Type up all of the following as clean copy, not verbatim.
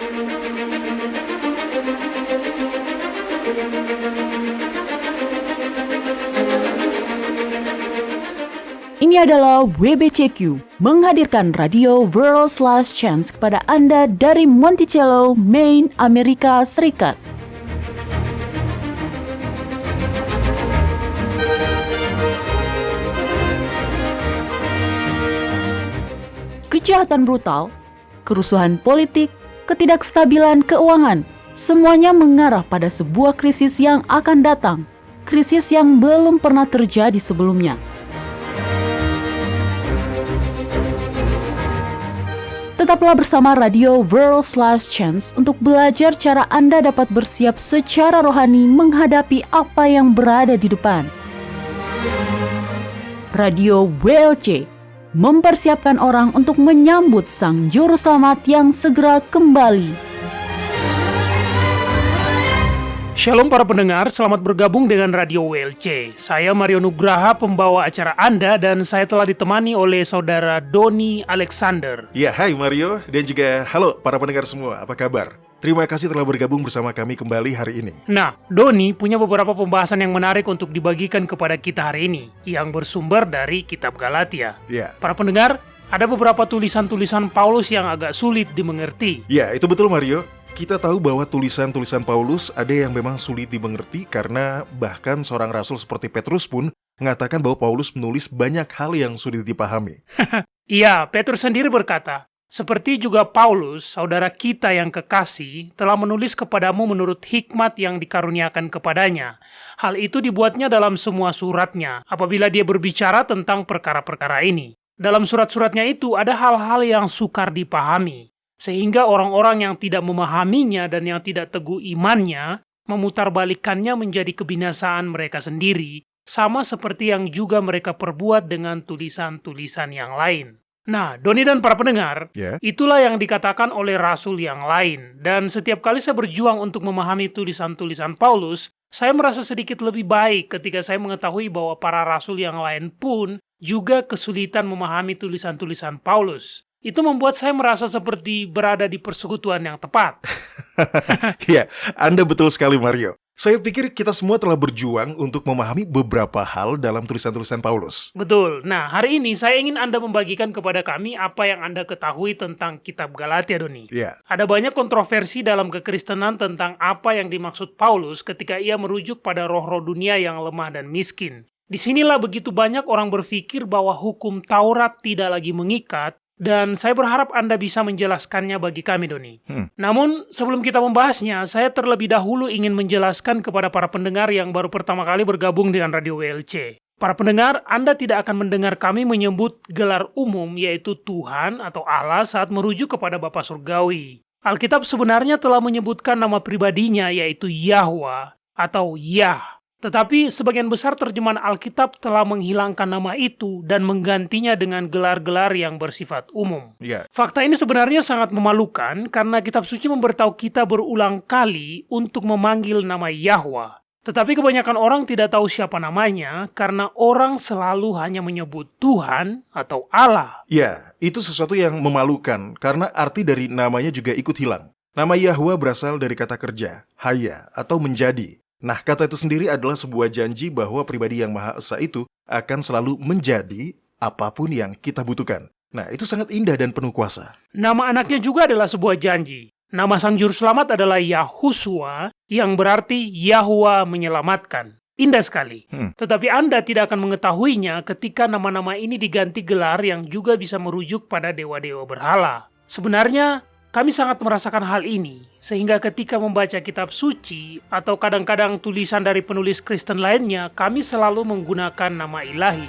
Ini adalah WBCQ, menghadirkan radio World's Last Chance kepada Anda dari Monticello, Maine, Amerika Serikat. Kejahatan brutal, kerusuhan politik, ketidakstabilan keuangan, semuanya mengarah pada sebuah krisis yang akan datang, krisis yang belum pernah terjadi sebelumnya. Tetaplah bersama Radio World's Last Chance untuk belajar cara Anda dapat bersiap secara rohani menghadapi apa yang berada di depan. Radio WLC mempersiapkan orang untuk menyambut Sang Juru Selamat yang segera kembali. Shalom para pendengar, selamat bergabung dengan Radio WLC. Saya Mario Nugraha, pembawa acara Anda, dan saya telah ditemani oleh saudara Doni Alexander. Ya, hai Mario, dan juga halo para pendengar semua, apa kabar? Terima kasih telah bergabung bersama kami kembali hari ini. Nah, Doni punya beberapa pembahasan yang menarik untuk dibagikan kepada kita hari ini, yang bersumber dari Kitab Galatia. Ya. Para pendengar, ada beberapa tulisan-tulisan Paulus yang agak sulit dimengerti. Ya, itu betul Mario. Kita tahu bahwa tulisan-tulisan Paulus ada yang memang sulit dimengerti karena bahkan seorang rasul seperti Petrus pun mengatakan bahwa Paulus menulis banyak hal yang sulit dipahami. Iya, Petrus sendiri berkata, seperti juga Paulus, saudara kita yang kekasih, telah menulis kepadamu menurut hikmat yang dikaruniakan kepadanya. Hal itu dibuatnya dalam semua suratnya, apabila dia berbicara tentang perkara-perkara ini. Dalam surat-suratnya itu ada hal-hal yang sukar dipahami, sehingga orang-orang yang tidak memahaminya dan yang tidak teguh imannya memutarbalikannya menjadi kebinasaan mereka sendiri, sama seperti yang juga mereka perbuat dengan tulisan-tulisan yang lain. Nah, Doni dan para pendengar, itulah yang dikatakan oleh rasul yang lain. Dan setiap kali saya berjuang untuk memahami tulisan-tulisan Paulus, saya merasa sedikit lebih baik ketika saya mengetahui bahwa para rasul yang lain pun juga kesulitan memahami tulisan-tulisan Paulus. Itu membuat saya merasa seperti berada di persekutuan yang tepat. Ya, Anda betul sekali Mario. Saya pikir kita semua telah berjuang untuk memahami beberapa hal dalam tulisan-tulisan Paulus. Betul. Nah, hari ini saya ingin Anda membagikan kepada kami apa yang Anda ketahui tentang Kitab Galatia, Doni. Ya. Ada banyak kontroversi dalam kekristenan tentang apa yang dimaksud Paulus ketika ia merujuk pada roh-roh dunia yang lemah dan miskin. Disinilah begitu banyak orang berpikir bahwa hukum Taurat tidak lagi mengikat, dan saya berharap Anda bisa menjelaskannya bagi kami, Doni. Namun, sebelum kita membahasnya, saya terlebih dahulu ingin menjelaskan kepada para pendengar yang baru pertama kali bergabung dengan Radio WLC. Para pendengar, Anda tidak akan mendengar kami menyebut gelar umum, yaitu Tuhan atau Allah saat merujuk kepada Bapa Surgawi. Alkitab sebenarnya telah menyebutkan nama pribadinya, yaitu Yahwa atau Yah. Tetapi sebagian besar terjemahan Alkitab telah menghilangkan nama itu dan menggantinya dengan gelar-gelar yang bersifat umum. Fakta ini sebenarnya sangat memalukan karena Kitab Suci memberitahu kita berulang kali untuk memanggil nama Yahwa. Tetapi kebanyakan orang tidak tahu siapa namanya karena orang selalu hanya menyebut Tuhan atau Allah. Ya, itu sesuatu yang memalukan karena arti dari namanya juga ikut hilang. Nama Yahwa berasal dari kata kerja, haya atau menjadi. Nah, kata itu sendiri adalah sebuah janji bahwa pribadi yang Maha Esa itu akan selalu menjadi apapun yang kita butuhkan. Nah, itu sangat indah dan penuh kuasa. Nama anaknya juga adalah sebuah janji. Nama Sang Juru Selamat adalah Yahushua, yang berarti Yahwa menyelamatkan. Indah sekali. Tetapi Anda tidak akan mengetahuinya ketika nama-nama ini diganti gelar yang juga bisa merujuk pada dewa-dewa berhala. Sebenarnya, kami sangat merasakan hal ini, sehingga ketika membaca kitab suci atau kadang-kadang tulisan dari penulis Kristen lainnya, kami selalu menggunakan nama ilahi.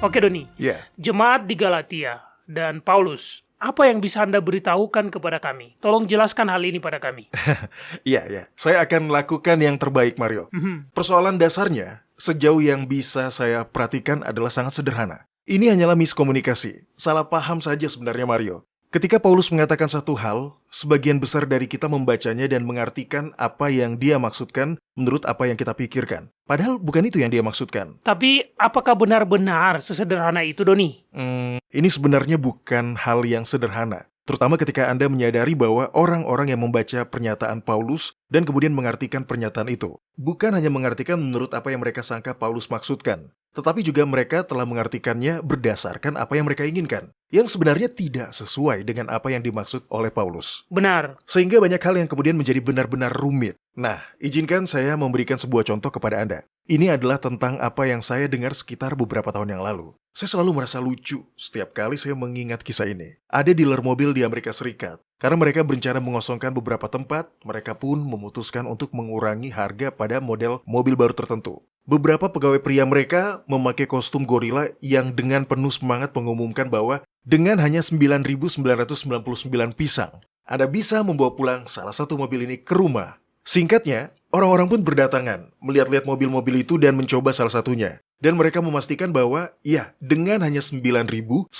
Oke Doni, Jemaat di Galatia dan Paulus, apa yang bisa Anda beritahukan kepada kami? Tolong jelaskan hal ini pada kami. Iya. Saya akan lakukan yang terbaik, Mario. Persoalan dasarnya, sejauh yang bisa saya perhatikan adalah sangat sederhana. Ini hanyalah miskomunikasi, salah paham saja sebenarnya Mario. Ketika Paulus mengatakan satu hal, sebagian besar dari kita membacanya dan mengartikan apa yang dia maksudkan menurut apa yang kita pikirkan. Padahal bukan itu yang dia maksudkan. Tapi apakah benar-benar sesederhana itu, Doni? Ini sebenarnya bukan hal yang sederhana. Terutama ketika Anda menyadari bahwa orang-orang yang membaca pernyataan Paulus dan kemudian mengartikan pernyataan itu, bukan hanya mengartikan menurut apa yang mereka sangka Paulus maksudkan, tetapi juga mereka telah mengartikannya berdasarkan apa yang mereka inginkan, yang sebenarnya tidak sesuai dengan apa yang dimaksud oleh Paulus. Benar. Sehingga banyak hal yang kemudian menjadi benar-benar rumit. Nah, izinkan saya memberikan sebuah contoh kepada Anda. Ini adalah tentang apa yang saya dengar sekitar beberapa tahun yang lalu. Saya selalu merasa lucu setiap kali saya mengingat kisah ini. Ada dealer mobil di Amerika Serikat. Karena mereka berencana mengosongkan beberapa tempat, mereka pun memutuskan untuk mengurangi harga pada model mobil baru tertentu. Beberapa pegawai pria mereka memakai kostum gorila yang dengan penuh semangat mengumumkan bahwa dengan hanya 9.999 pisang, Anda bisa membawa pulang salah satu mobil ini ke rumah. Singkatnya, orang-orang pun berdatangan, melihat-lihat mobil-mobil itu dan mencoba salah satunya. Dan mereka memastikan bahwa, ya, dengan hanya 9.999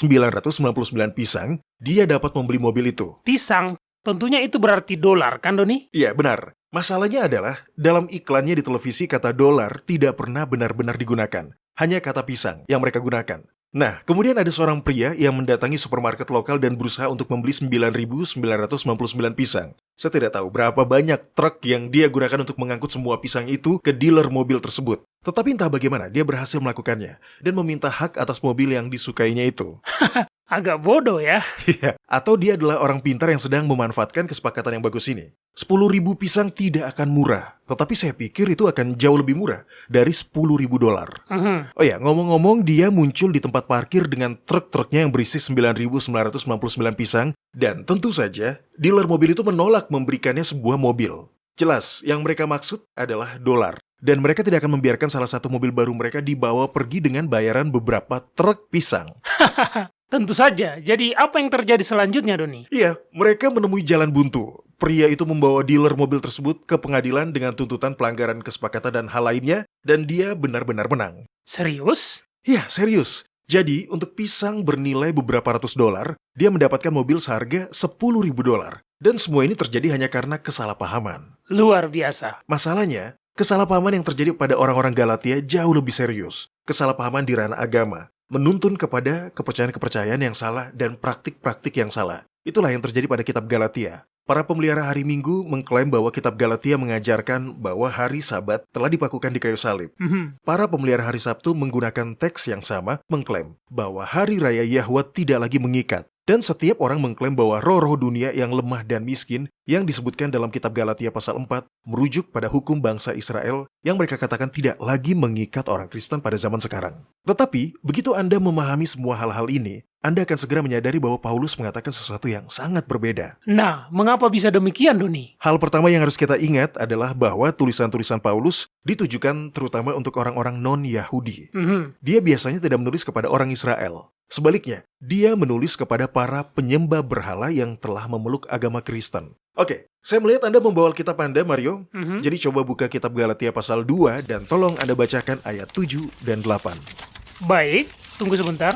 pisang, dia dapat membeli mobil itu. Pisang, tentunya itu berarti dolar, kan, Doni? Iya, benar. Masalahnya adalah, dalam iklannya di televisi kata dolar tidak pernah benar-benar digunakan. Hanya kata pisang yang mereka gunakan. Nah, kemudian ada seorang pria yang mendatangi supermarket lokal dan berusaha untuk membeli 9.999 pisang. Saya tidak tahu berapa banyak truk yang dia gunakan untuk mengangkut semua pisang itu ke dealer mobil tersebut. Tetapi entah bagaimana dia berhasil melakukannya dan meminta hak atas mobil yang disukainya itu. Agak bodoh ya. Iya, atau dia adalah orang pintar yang sedang memanfaatkan kesepakatan yang bagus ini. 10.000 pisang tidak akan murah, tetapi saya pikir itu akan jauh lebih murah dari 10.000 dolar. Oh ya, ngomong-ngomong, dia muncul di tempat parkir dengan truk-truknya yang berisi 9.999 pisang, dan tentu saja, dealer mobil itu menolak memberikannya sebuah mobil. Jelas, yang mereka maksud adalah dolar. Dan mereka tidak akan membiarkan salah satu mobil baru mereka dibawa pergi dengan bayaran beberapa truk pisang. Tentu saja. Jadi apa yang terjadi selanjutnya, Doni? Iya, mereka menemui jalan buntu. Pria itu membawa dealer mobil tersebut ke pengadilan dengan tuntutan pelanggaran kesepakatan dan hal lainnya, dan dia benar-benar menang. Serius? Iya, serius. Jadi, untuk pisang bernilai beberapa ratus dolar, dia mendapatkan mobil seharga 10.000 dolar. Dan semua ini terjadi hanya karena kesalahpahaman. Luar biasa. Masalahnya, kesalahpahaman yang terjadi pada orang-orang Galatia jauh lebih serius. Kesalahpahaman di ranah agama. Menuntun kepada kepercayaan-kepercayaan yang salah dan praktik-praktik yang salah. Itulah yang terjadi pada kitab Galatia. Para pemelihara hari Minggu mengklaim bahwa kitab Galatia mengajarkan bahwa hari Sabat telah dipakukan di kayu salib. Para pemelihara hari Sabtu menggunakan teks yang sama mengklaim bahwa hari raya Yahwa tidak lagi mengikat. Dan setiap orang mengklaim bahwa roh-roh dunia yang lemah dan miskin yang disebutkan dalam kitab Galatia pasal 4 merujuk pada hukum bangsa Israel yang mereka katakan tidak lagi mengikat orang Kristen pada zaman sekarang. Tetapi, begitu Anda memahami semua hal-hal ini, Anda akan segera menyadari bahwa Paulus mengatakan sesuatu yang sangat berbeda. Nah, mengapa bisa demikian, Doni? Hal pertama yang harus kita ingat adalah bahwa tulisan-tulisan Paulus ditujukan terutama untuk orang-orang non-Yahudi. Dia biasanya tidak menulis kepada orang Israel. Sebaliknya, dia menulis kepada para penyembah berhala yang telah memeluk agama Kristen. Oke, saya melihat Anda membawa kitab Anda, Mario. Jadi coba buka kitab Galatia pasal 2 dan tolong Anda bacakan ayat 7 dan 8. Baik, tunggu sebentar.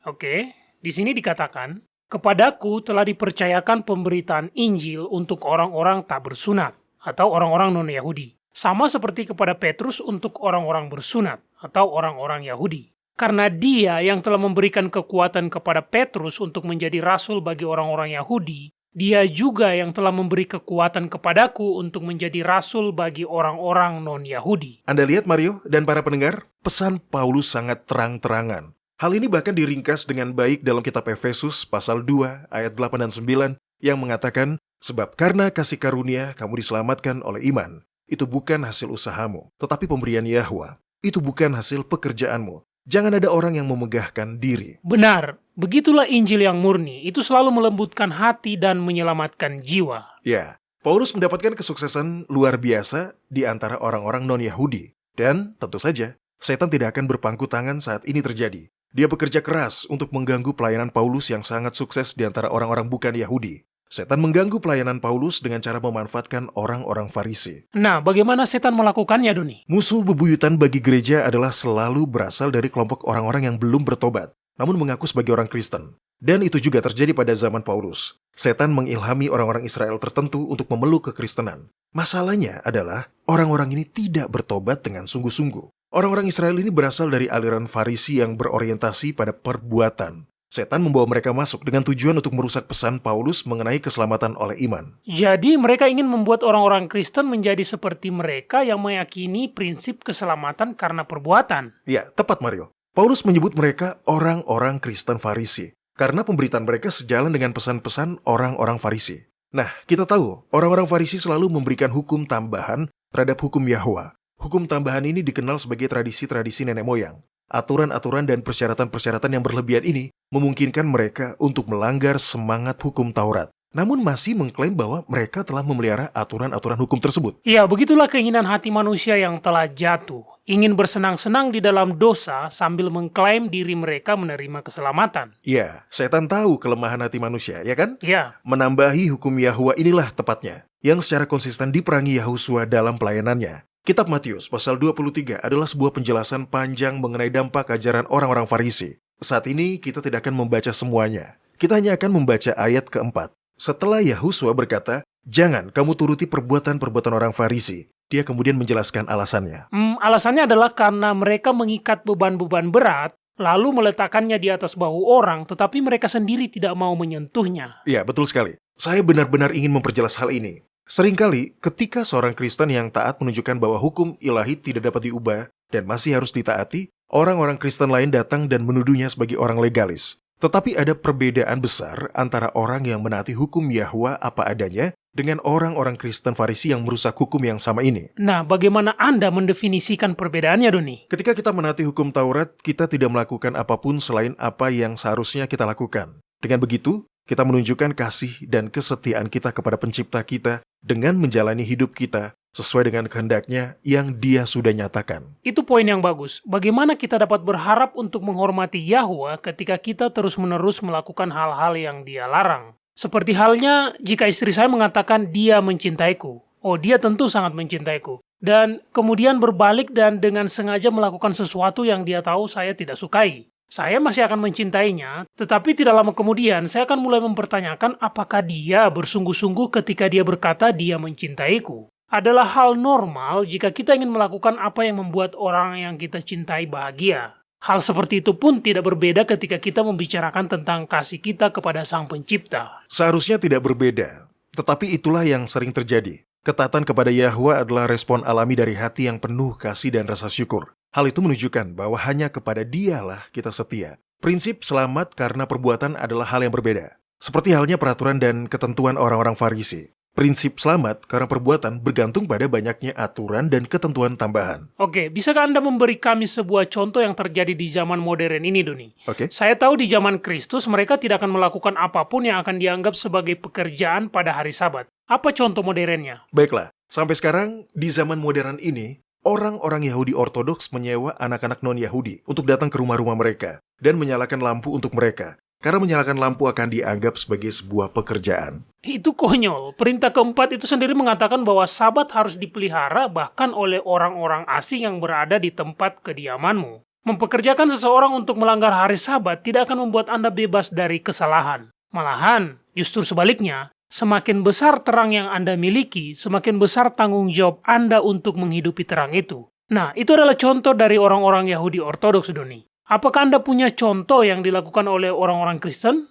Oke, di sini dikatakan, "Kepadaku telah dipercayakan pemberitaan Injil untuk orang-orang tak bersunat atau orang-orang non-Yahudi, sama seperti kepada Petrus untuk orang-orang bersunat atau orang-orang Yahudi. Karena dia yang telah memberikan kekuatan kepada Petrus untuk menjadi rasul bagi orang-orang Yahudi, dia juga yang telah memberi kekuatan kepadaku untuk menjadi rasul bagi orang-orang non-Yahudi." Anda lihat, Mario dan para pendengar, pesan Paulus sangat terang-terangan. Hal ini bahkan diringkas dengan baik dalam kitab Efesus pasal 2 ayat 8 dan 9 yang mengatakan, "Sebab karena kasih karunia kamu diselamatkan oleh iman. Itu bukan hasil usahamu, tetapi pemberian Yahwa. Itu bukan hasil pekerjaanmu. Jangan ada orang yang memegahkan diri." Benar, begitulah Injil yang murni. Itu selalu melembutkan hati dan menyelamatkan jiwa. Ya, Paulus mendapatkan kesuksesan luar biasa di antara orang-orang non-Yahudi. Dan tentu saja, setan tidak akan berpangku tangan saat ini terjadi. Dia bekerja keras untuk mengganggu pelayanan Paulus yang sangat sukses di antara orang-orang bukan Yahudi. Setan mengganggu pelayanan Paulus dengan cara memanfaatkan orang-orang Farisi. Nah, bagaimana setan melakukannya, Doni? Musuh bebuyutan bagi gereja adalah selalu berasal dari kelompok orang-orang yang belum bertobat. namun mengaku sebagai orang Kristen. Dan itu juga terjadi pada zaman Paulus. Setan mengilhami orang-orang Israel tertentu untuk memeluk kekristenan. Masalahnya adalah orang-orang ini tidak bertobat dengan sungguh-sungguh. Orang-orang Israel ini berasal dari aliran Farisi yang berorientasi pada perbuatan. Setan membawa mereka masuk dengan tujuan untuk merusak pesan Paulus mengenai keselamatan oleh iman. Jadi mereka ingin membuat orang-orang Kristen menjadi seperti mereka yang meyakini prinsip keselamatan karena perbuatan. Ya, tepat Mario. Paulus menyebut mereka orang-orang Kristen Farisi, karena pemberitaan mereka sejalan dengan pesan-pesan orang-orang Farisi. Nah, kita tahu, orang-orang Farisi selalu memberikan hukum tambahan terhadap hukum Yahwa. Hukum tambahan ini dikenal sebagai tradisi-tradisi nenek moyang. Aturan-aturan dan persyaratan-persyaratan yang berlebihan ini memungkinkan mereka untuk melanggar semangat hukum Taurat, namun masih mengklaim bahwa mereka telah memelihara aturan-aturan hukum tersebut. Ya, begitulah keinginan hati manusia yang telah jatuh. Ingin bersenang-senang di dalam dosa sambil mengklaim diri mereka menerima keselamatan. Ya, setan tahu kelemahan hati manusia, ya kan? Ya, Menambahi hukum Yahwa inilah tepatnya, yang secara konsisten diperangi Yahusua dalam pelayanannya. Kitab Matius pasal 23 adalah sebuah penjelasan panjang mengenai dampak ajaran orang-orang Farisi. Saat ini kita tidak akan membaca semuanya. Kita hanya akan membaca ayat keempat. Setelah Yahusua berkata, "Jangan kamu turuti perbuatan-perbuatan orang Farisi." Dia kemudian menjelaskan alasannya. Alasannya adalah karena mereka mengikat beban-beban berat, lalu meletakkannya di atas bahu orang, tetapi mereka sendiri tidak mau menyentuhnya. Ya, betul sekali. Saya benar-benar ingin memperjelas hal ini. Seringkali, ketika seorang Kristen yang taat menunjukkan bahwa hukum ilahi tidak dapat diubah dan masih harus ditaati, orang-orang Kristen lain datang dan menuduhnya sebagai orang legalis. Tetapi ada perbedaan besar antara orang yang menaati hukum Yahwa apa adanya dengan orang-orang Kristen Farisi yang merusak hukum yang sama ini. Nah, bagaimana Anda mendefinisikan perbedaannya, Doni? Ketika kita menaati hukum Taurat, kita tidak melakukan apapun selain apa yang seharusnya kita lakukan. Dengan begitu, kita menunjukkan kasih dan kesetiaan kita kepada pencipta kita dengan menjalani hidup kita sesuai dengan kehendaknya yang Dia sudah nyatakan. Itu poin yang bagus. Bagaimana kita dapat berharap untuk menghormati Yahwa ketika kita terus-menerus melakukan hal-hal yang Dia larang? Seperti halnya jika istri saya mengatakan dia mencintaiku. Oh, dia tentu sangat mencintaiku. Dan kemudian berbalik dan dengan sengaja melakukan sesuatu yang dia tahu saya tidak sukai. Saya masih akan mencintainya, tetapi tidak lama kemudian saya akan mulai mempertanyakan apakah dia bersungguh-sungguh ketika dia berkata dia mencintaiku. Adalah hal normal jika kita ingin melakukan apa yang membuat orang yang kita cintai bahagia. Hal seperti itu pun tidak berbeda ketika kita membicarakan tentang kasih kita kepada Sang Pencipta. Seharusnya tidak berbeda, tetapi itulah yang sering terjadi. Ketaatan kepada Yahwa adalah respon alami dari hati yang penuh kasih dan rasa syukur. Hal itu menunjukkan bahwa hanya kepada Dialah kita setia. Prinsip selamat karena perbuatan adalah hal yang berbeda. Seperti halnya peraturan dan ketentuan orang-orang Farisi. Prinsip selamat karena perbuatan bergantung pada banyaknya aturan dan ketentuan tambahan. Oke, bisakah Anda memberi kami sebuah contoh yang terjadi di zaman modern ini, Doni? Oke. Saya tahu di zaman Kristus mereka tidak akan melakukan apapun yang akan dianggap sebagai pekerjaan pada hari Sabat. Apa contoh modernnya? Baiklah, sampai sekarang di zaman modern ini, orang-orang Yahudi Ortodoks menyewa anak-anak non-Yahudi untuk datang ke rumah-rumah mereka dan menyalakan lampu untuk mereka. Karena menyalakan lampu akan dianggap sebagai sebuah pekerjaan. Itu konyol. Perintah keempat itu sendiri mengatakan bahwa Sabat harus dipelihara bahkan oleh orang-orang asing yang berada di tempat kediamanmu. Mempekerjakan seseorang untuk melanggar hari Sabat tidak akan membuat Anda bebas dari kesalahan. Malahan, justru sebaliknya, semakin besar terang yang Anda miliki, semakin besar tanggung jawab Anda untuk menghidupi terang itu. Nah, itu adalah contoh dari orang-orang Yahudi Ortodoks, Doni. Apakah Anda punya contoh yang dilakukan oleh orang-orang Kristen?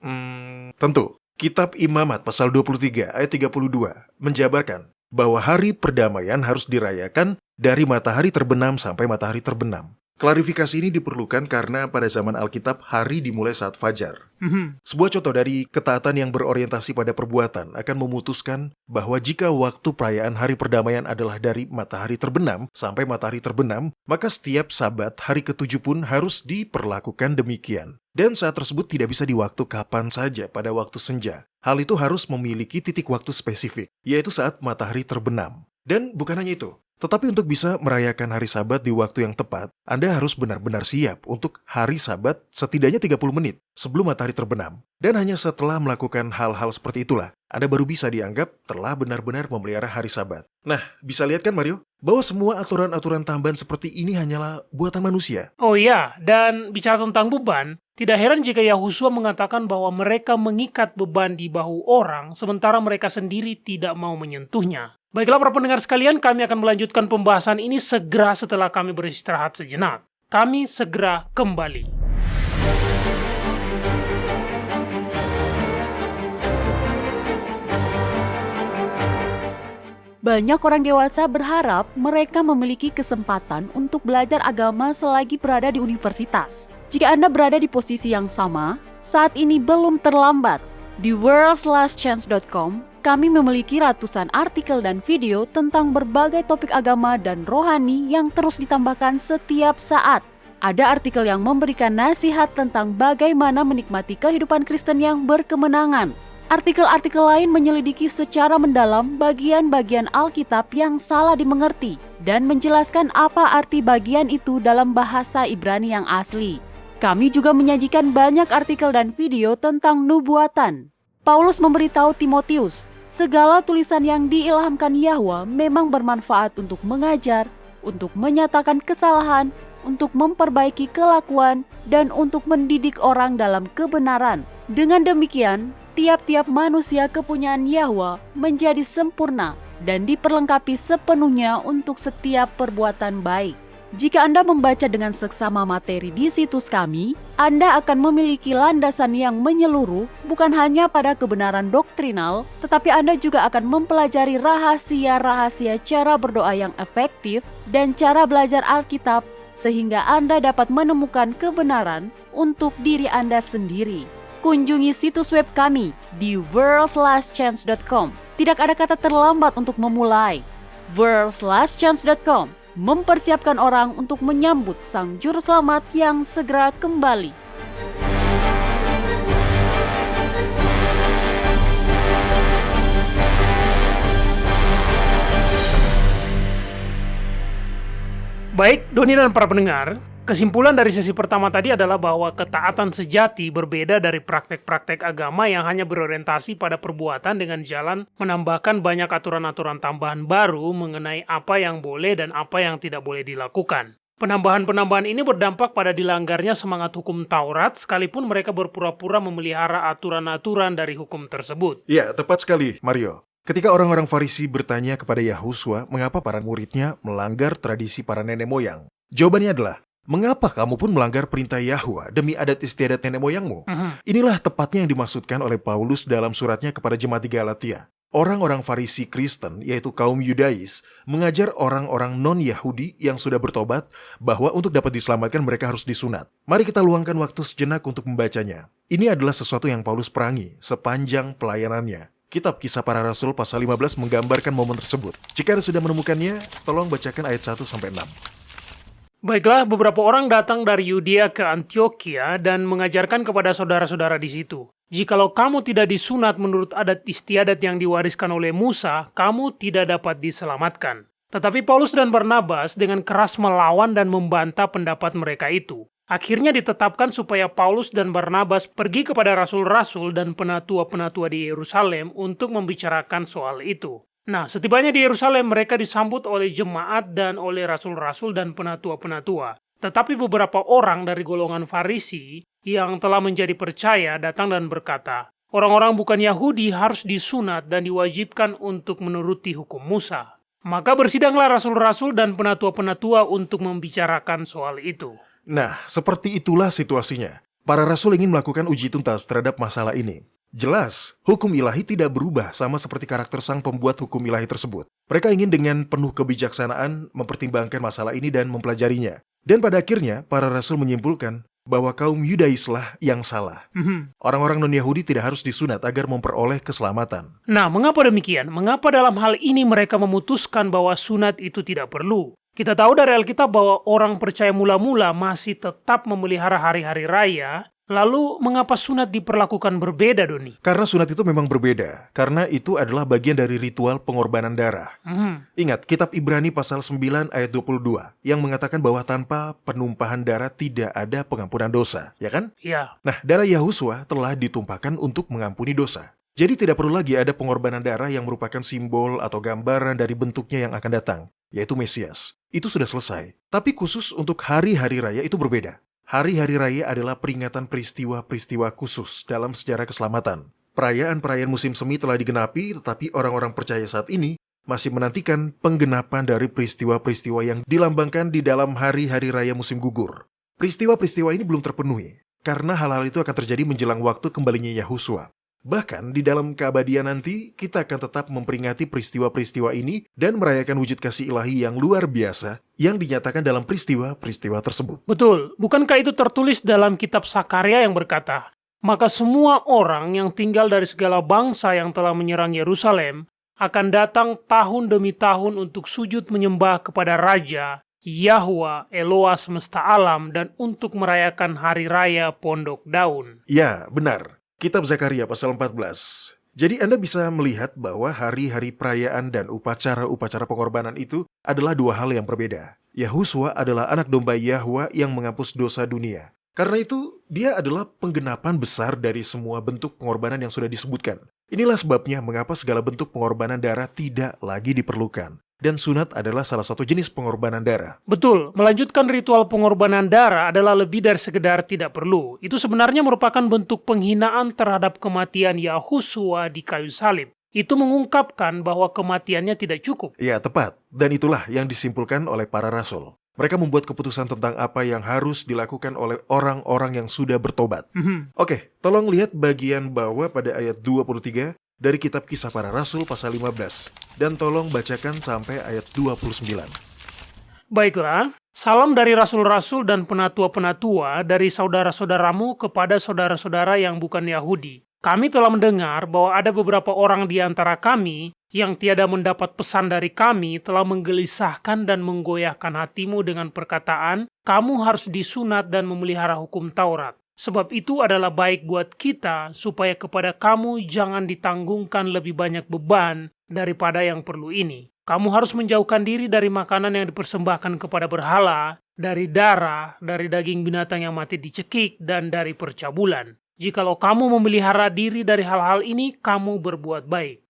Tentu. Kitab Imamat pasal 23 ayat 32 menjabarkan bahwa hari perdamaian harus dirayakan dari matahari terbenam sampai matahari terbenam. Klarifikasi ini diperlukan karena pada zaman Alkitab hari dimulai saat fajar. Sebuah contoh dari ketaatan yang berorientasi pada perbuatan akan memutuskan bahwa jika waktu perayaan hari perdamaian adalah dari matahari terbenam sampai matahari terbenam, maka setiap Sabat hari ke-7 pun harus diperlakukan demikian. Dan saat tersebut tidak bisa di waktu kapan saja pada waktu senja. Hal itu harus memiliki titik waktu spesifik, yaitu saat matahari terbenam. Dan bukan hanya itu, tetapi untuk bisa merayakan hari Sabat di waktu yang tepat, Anda harus benar-benar siap untuk hari Sabat setidaknya 30 menit sebelum matahari terbenam. Dan hanya setelah melakukan hal-hal seperti itulah, Anda baru bisa dianggap telah benar-benar memelihara hari Sabat. Nah, bisa lihat kan Mario, bahwa semua aturan-aturan tambahan seperti ini hanyalah buatan manusia. Oh iya, dan bicara tentang beban, Tidak heran jika Yahusua mengatakan bahwa mereka mengikat beban di bahu orang, sementara mereka sendiri tidak mau menyentuhnya. Baiklah para pendengar sekalian, kami akan melanjutkan pembahasan ini segera setelah kami beristirahat sejenak. Kami segera kembali. Banyak orang dewasa berharap mereka memiliki kesempatan untuk belajar agama selagi berada di universitas. Jika Anda berada di posisi yang sama, saat ini belum terlambat. Di worldslastchance.com, kami memiliki ratusan artikel dan video tentang berbagai topik agama dan rohani yang terus ditambahkan setiap saat. Ada artikel yang memberikan nasihat tentang bagaimana menikmati kehidupan Kristen yang berkemenangan. Artikel-artikel lain menyelidiki secara mendalam bagian-bagian Alkitab yang salah dimengerti dan menjelaskan apa arti bagian itu dalam bahasa Ibrani yang asli. Kami juga menyajikan banyak artikel dan video tentang nubuatan. Paulus memberitahu Timotius, segala tulisan yang diilhamkan Yahwa memang bermanfaat untuk mengajar, untuk menyatakan kesalahan, untuk memperbaiki kelakuan, dan untuk mendidik orang dalam kebenaran. Dengan demikian, tiap-tiap manusia kepunyaan Yahwa menjadi sempurna dan diperlengkapi sepenuhnya untuk setiap perbuatan baik. Jika Anda membaca dengan seksama materi di situs kami, Anda akan memiliki landasan yang menyeluruh bukan hanya pada kebenaran doktrinal, tetapi Anda juga akan mempelajari rahasia-rahasia cara berdoa yang efektif dan cara belajar Alkitab sehingga Anda dapat menemukan kebenaran untuk diri Anda sendiri. Kunjungi situs web kami di worldslastchance.com. Tidak ada kata terlambat untuk memulai. worldslastchance.com mempersiapkan orang untuk menyambut Sang Juru Selamat yang segera kembali. Baik, Doni dan para pendengar, kesimpulan dari sesi pertama tadi adalah bahwa ketaatan sejati berbeda dari praktek-praktek agama yang hanya berorientasi pada perbuatan dengan jalan menambahkan banyak aturan-aturan tambahan baru mengenai apa yang boleh dan apa yang tidak boleh dilakukan. Penambahan-penambahan ini berdampak pada dilanggarnya semangat hukum Taurat, sekalipun mereka berpura-pura memelihara aturan-aturan dari hukum tersebut. Ya, tepat sekali, Mario. Ketika orang-orang Farisi bertanya kepada Yahusua mengapa para muridnya melanggar tradisi para nenek moyang, jawabannya adalah, mengapa kamu pun melanggar perintah Yahwa demi adat istiadat nenek moyangmu? Inilah tepatnya yang dimaksudkan oleh Paulus dalam suratnya kepada jemaat di Galatia. Orang-orang Farisi Kristen, yaitu kaum Yudais, mengajar orang-orang non-Yahudi yang sudah bertobat bahwa untuk dapat diselamatkan mereka harus disunat. Mari kita luangkan waktu sejenak untuk membacanya. Ini adalah sesuatu yang Paulus perangi sepanjang pelayanannya. Kitab Kisah Para Rasul pasal 15 menggambarkan momen tersebut. Jika Anda sudah menemukannya, tolong bacakan ayat 1-6. Baiklah, beberapa orang datang dari Yudea ke Antioquia dan mengajarkan kepada saudara-saudara di situ. Jikalau kamu tidak disunat menurut adat istiadat yang diwariskan oleh Musa, kamu tidak dapat diselamatkan. Tetapi Paulus dan Barnabas dengan keras melawan dan membantah pendapat mereka itu. Akhirnya ditetapkan supaya Paulus dan Barnabas pergi kepada rasul-rasul dan penatua-penatua di Yerusalem untuk membicarakan soal itu. Nah, setibanya di Yerusalem mereka disambut oleh jemaat dan oleh rasul-rasul dan penatua-penatua. Tetapi beberapa orang dari golongan Farisi yang telah menjadi percaya datang dan berkata, orang-orang bukan Yahudi harus disunat dan diwajibkan untuk menuruti hukum Musa. Maka bersidanglah rasul-rasul dan penatua-penatua untuk membicarakan soal itu. Nah, seperti itulah situasinya. Para rasul ingin melakukan uji tuntas terhadap masalah ini. Jelas, hukum ilahi tidak berubah sama seperti karakter sang pembuat hukum ilahi tersebut. Mereka ingin dengan penuh kebijaksanaan mempertimbangkan masalah ini dan mempelajarinya. Dan pada akhirnya, para rasul menyimpulkan bahwa kaum Yudaislah yang salah. Orang-orang non-Yahudi tidak harus disunat agar memperoleh keselamatan. Nah, mengapa demikian? Mengapa dalam hal ini mereka memutuskan bahwa sunat itu tidak perlu? Kita tahu dari Alkitab bahwa orang percaya mula-mula masih tetap memelihara hari-hari raya. Lalu, mengapa sunat diperlakukan berbeda, Doni? Karena sunat itu memang berbeda. Karena itu adalah bagian dari ritual pengorbanan darah. Ingat, kitab Ibrani pasal 9 ayat 22 yang mengatakan bahwa tanpa penumpahan darah tidak ada pengampunan dosa. Ya kan? Ya. Nah, darah Yahusua telah ditumpahkan untuk mengampuni dosa. Jadi tidak perlu lagi ada pengorbanan darah yang merupakan simbol atau gambaran dari bentuknya yang akan datang, yaitu Mesias. Itu sudah selesai. Tapi khusus untuk hari-hari raya itu berbeda. Hari-hari raya adalah peringatan peristiwa-peristiwa khusus dalam sejarah keselamatan. Perayaan-perayaan musim semi telah digenapi, tetapi orang-orang percaya saat ini masih menantikan penggenapan dari peristiwa-peristiwa yang dilambangkan di dalam hari-hari raya musim gugur. Peristiwa-peristiwa ini belum terpenuhi, karena hal-hal itu akan terjadi menjelang waktu kembalinya Yahusua. Bahkan di dalam keabadian nanti, kita akan tetap memperingati peristiwa-peristiwa ini dan merayakan wujud kasih ilahi yang luar biasa yang dinyatakan dalam peristiwa-peristiwa tersebut. Betul, bukankah itu tertulis dalam kitab Sakaria yang berkata, "Maka semua orang yang tinggal dari segala bangsa yang telah menyerang Yerusalem akan datang tahun demi tahun untuk sujud menyembah kepada Raja, Yahwa, Eloa semesta alam, dan untuk merayakan hari raya Pondok Daun." Ya, benar. Kitab Zakaria pasal 14. Jadi Anda bisa melihat bahwa hari-hari perayaan dan upacara-upacara pengorbanan itu adalah dua hal yang berbeda. Yahusua adalah anak domba Yahwa yang menghapus dosa dunia. Karena itu, dia adalah penggenapan besar dari semua bentuk pengorbanan yang sudah disebutkan. Inilah sebabnya mengapa segala bentuk pengorbanan darah tidak lagi diperlukan. Dan sunat adalah salah satu jenis pengorbanan darah. Betul, melanjutkan ritual pengorbanan darah adalah lebih dari sekedar tidak perlu. Itu sebenarnya merupakan bentuk penghinaan terhadap kematian Yahusua di kayu salib. Itu mengungkapkan bahwa kematiannya tidak cukup. Ya, tepat. Dan itulah yang disimpulkan oleh para rasul. Mereka membuat keputusan tentang apa yang harus dilakukan oleh orang-orang yang sudah bertobat. Oke, tolong lihat bagian bawah pada ayat 23 dari kitab Kisah Para Rasul pasal 15. Dan tolong bacakan sampai ayat 29. Baiklah, salam dari rasul-rasul dan penatua-penatua dari saudara-saudaramu kepada saudara-saudara yang bukan Yahudi. Kami telah mendengar bahwa ada beberapa orang di antara kami yang tiada mendapat pesan dari kami telah menggelisahkan dan menggoyahkan hatimu dengan perkataan, kamu harus disunat dan memelihara hukum Taurat. Sebab itu adalah baik buat kita supaya kepada kamu jangan ditanggungkan lebih banyak beban daripada yang perlu ini. Kamu harus menjauhkan diri dari makanan yang dipersembahkan kepada berhala, dari darah, dari daging binatang yang mati dicekik, dan dari percabulan. Jikalau kamu memelihara diri dari hal-hal ini, kamu berbuat baik.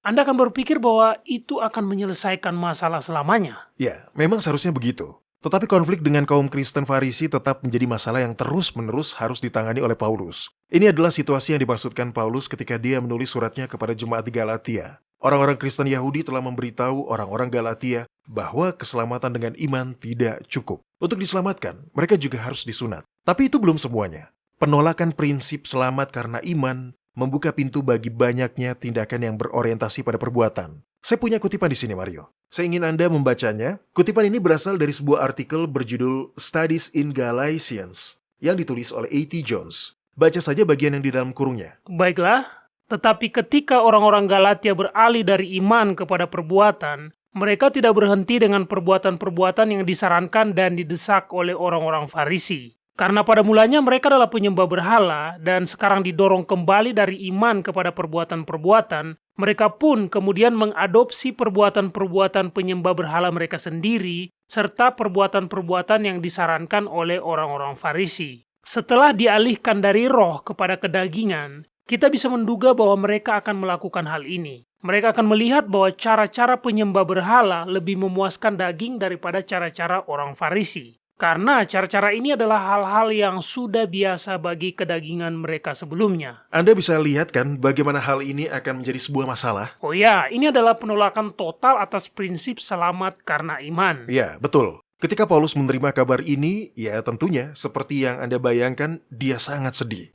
Anda akan berpikir bahwa itu akan menyelesaikan masalah selamanya. Ya, memang seharusnya begitu. Tetapi konflik dengan kaum Kristen Farisi tetap menjadi masalah yang terus-menerus harus ditangani oleh Paulus. Ini adalah situasi yang dimaksudkan Paulus ketika dia menulis suratnya kepada jemaat di Galatia. Orang-orang Kristen Yahudi telah memberitahu orang-orang Galatia bahwa keselamatan dengan iman tidak cukup. Untuk diselamatkan, mereka juga harus disunat. Tapi itu belum semuanya. Penolakan prinsip selamat karena iman membuka pintu bagi banyaknya tindakan yang berorientasi pada perbuatan. Saya punya kutipan di sini, Mario. Saya ingin Anda membacanya. Kutipan ini berasal dari sebuah artikel berjudul Studies in Galatians yang ditulis oleh A.T. Jones. Baca saja bagian yang di dalam kurungnya. Baiklah, tetapi ketika orang-orang Galatia beralih dari iman kepada perbuatan, mereka tidak berhenti dengan perbuatan-perbuatan yang disarankan dan didesak oleh orang-orang Farisi. Karena pada mulanya mereka adalah penyembah berhala dan sekarang didorong kembali dari iman kepada perbuatan-perbuatan, mereka pun kemudian mengadopsi perbuatan-perbuatan penyembah berhala mereka sendiri serta perbuatan-perbuatan yang disarankan oleh orang-orang Farisi. Setelah dialihkan dari roh kepada kedagingan, kita bisa menduga bahwa mereka akan melakukan hal ini. Mereka akan melihat bahwa cara-cara penyembah berhala lebih memuaskan daging daripada cara-cara orang Farisi. Karena cara-cara ini adalah hal-hal yang sudah biasa bagi kedagingan mereka sebelumnya. Anda bisa lihat kan bagaimana hal ini akan menjadi sebuah masalah? Oh ya, ini adalah penolakan total atas prinsip selamat karena iman. Ya, betul. Ketika Paulus menerima kabar ini, ya tentunya seperti yang Anda bayangkan, dia sangat sedih.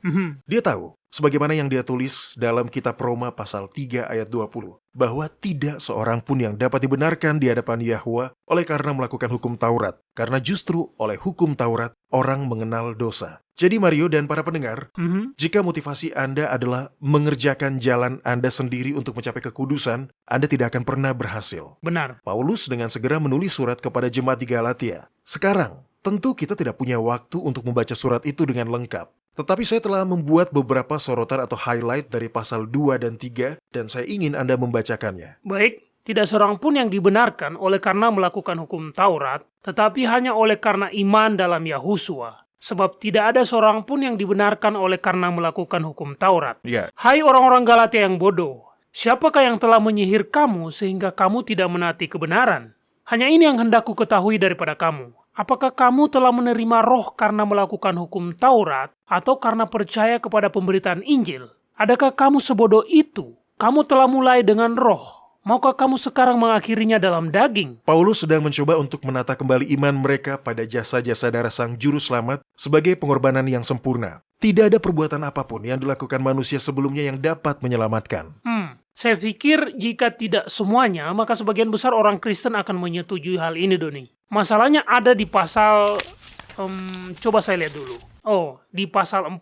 Dia tahu, sebagaimana yang dia tulis dalam kitab Roma pasal 3 ayat 20, bahwa tidak seorang pun yang dapat dibenarkan di hadapan Yahwa oleh karena melakukan hukum Taurat. Karena justru oleh hukum Taurat, orang mengenal dosa. Jadi Mario dan para pendengar, jika motivasi Anda adalah mengerjakan jalan Anda sendiri untuk mencapai kekudusan, Anda tidak akan pernah berhasil. Benar. Paulus dengan segera menulis surat kepada jemaat di Galatia. Sekarang, tentu kita tidak punya waktu untuk membaca surat itu dengan lengkap. Tetapi saya telah membuat beberapa sorotan atau highlight dari pasal 2 dan 3, dan saya ingin Anda membacakannya. Baik, tidak seorang pun yang dibenarkan oleh karena melakukan hukum Taurat, tetapi hanya oleh karena iman dalam Yahusua. Sebab tidak ada seorang pun yang dibenarkan oleh karena melakukan hukum Taurat. Ya. Hai orang-orang Galatia yang bodoh, siapakah yang telah menyihir kamu sehingga kamu tidak menaati kebenaran? Hanya ini yang hendak ku ketahui daripada kamu. apakah kamu telah menerima roh karena melakukan hukum Taurat atau karena percaya kepada pemberitaan Injil? Adakah kamu sebodoh itu? Kamu telah mulai dengan roh. Maukah kamu sekarang mengakhirinya dalam daging? Paulus sedang mencoba untuk menata kembali iman mereka pada jasa-jasa darah Sang Juru Selamat sebagai pengorbanan yang sempurna. Tidak ada perbuatan apapun yang dilakukan manusia sebelumnya yang dapat menyelamatkan. Saya pikir jika tidak semuanya, maka sebagian besar orang Kristen akan menyetujui hal ini, Doni. Masalahnya ada di pasal... coba saya lihat dulu. Oh, di pasal 4.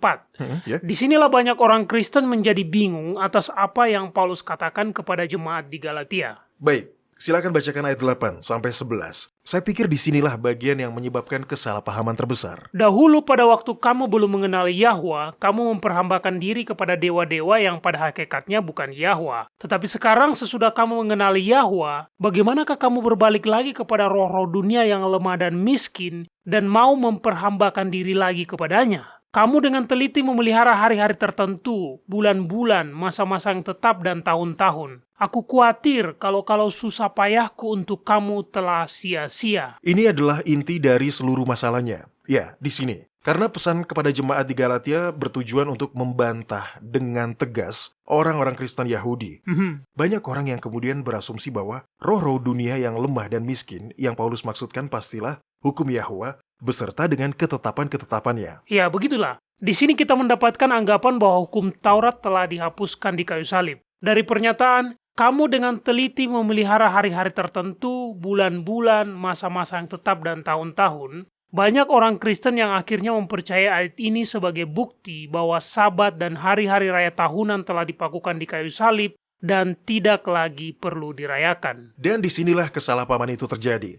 Ya. Disinilah banyak orang Kristen menjadi bingung atas apa yang Paulus katakan kepada jemaat di Galatia. Baik, silakan bacakan ayat 8 sampai 11. Saya pikir disinilah bagian yang menyebabkan kesalahpahaman terbesar. Dahulu pada waktu kamu belum mengenal Yahwa, kamu memperhambakan diri kepada dewa-dewa yang pada hakikatnya bukan Yahwa. Tetapi sekarang sesudah kamu mengenali Yahwa, bagaimanakah kamu berbalik lagi kepada roh-roh dunia yang lemah dan miskin dan mau memperhambakan diri lagi kepadanya? Kamu dengan teliti memelihara hari-hari tertentu, bulan-bulan, masa-masa yang tetap dan tahun-tahun. Aku khawatir kalau susah payahku untuk kamu telah sia-sia. Ini adalah inti dari seluruh masalahnya. Ya, di sini. Karena pesan kepada jemaat di Galatia bertujuan untuk membantah dengan tegas orang-orang Kristen Yahudi. Banyak orang yang kemudian berasumsi bahwa roh-roh dunia yang lemah dan miskin yang Paulus maksudkan pastilah hukum Yahwa beserta dengan ketetapan-ketetapannya. Ya, begitulah. Di sini kita mendapatkan anggapan bahwa hukum Taurat telah dihapuskan di kayu salib. Dari pernyataan, kamu dengan teliti memelihara hari-hari tertentu, bulan-bulan, masa-masa yang tetap dan tahun-tahun, banyak orang Kristen yang akhirnya mempercayai ayat ini sebagai bukti bahwa Sabat dan hari-hari raya tahunan telah dipakukan di kayu salib dan tidak lagi perlu dirayakan. Dan disinilah kesalahpahaman itu terjadi.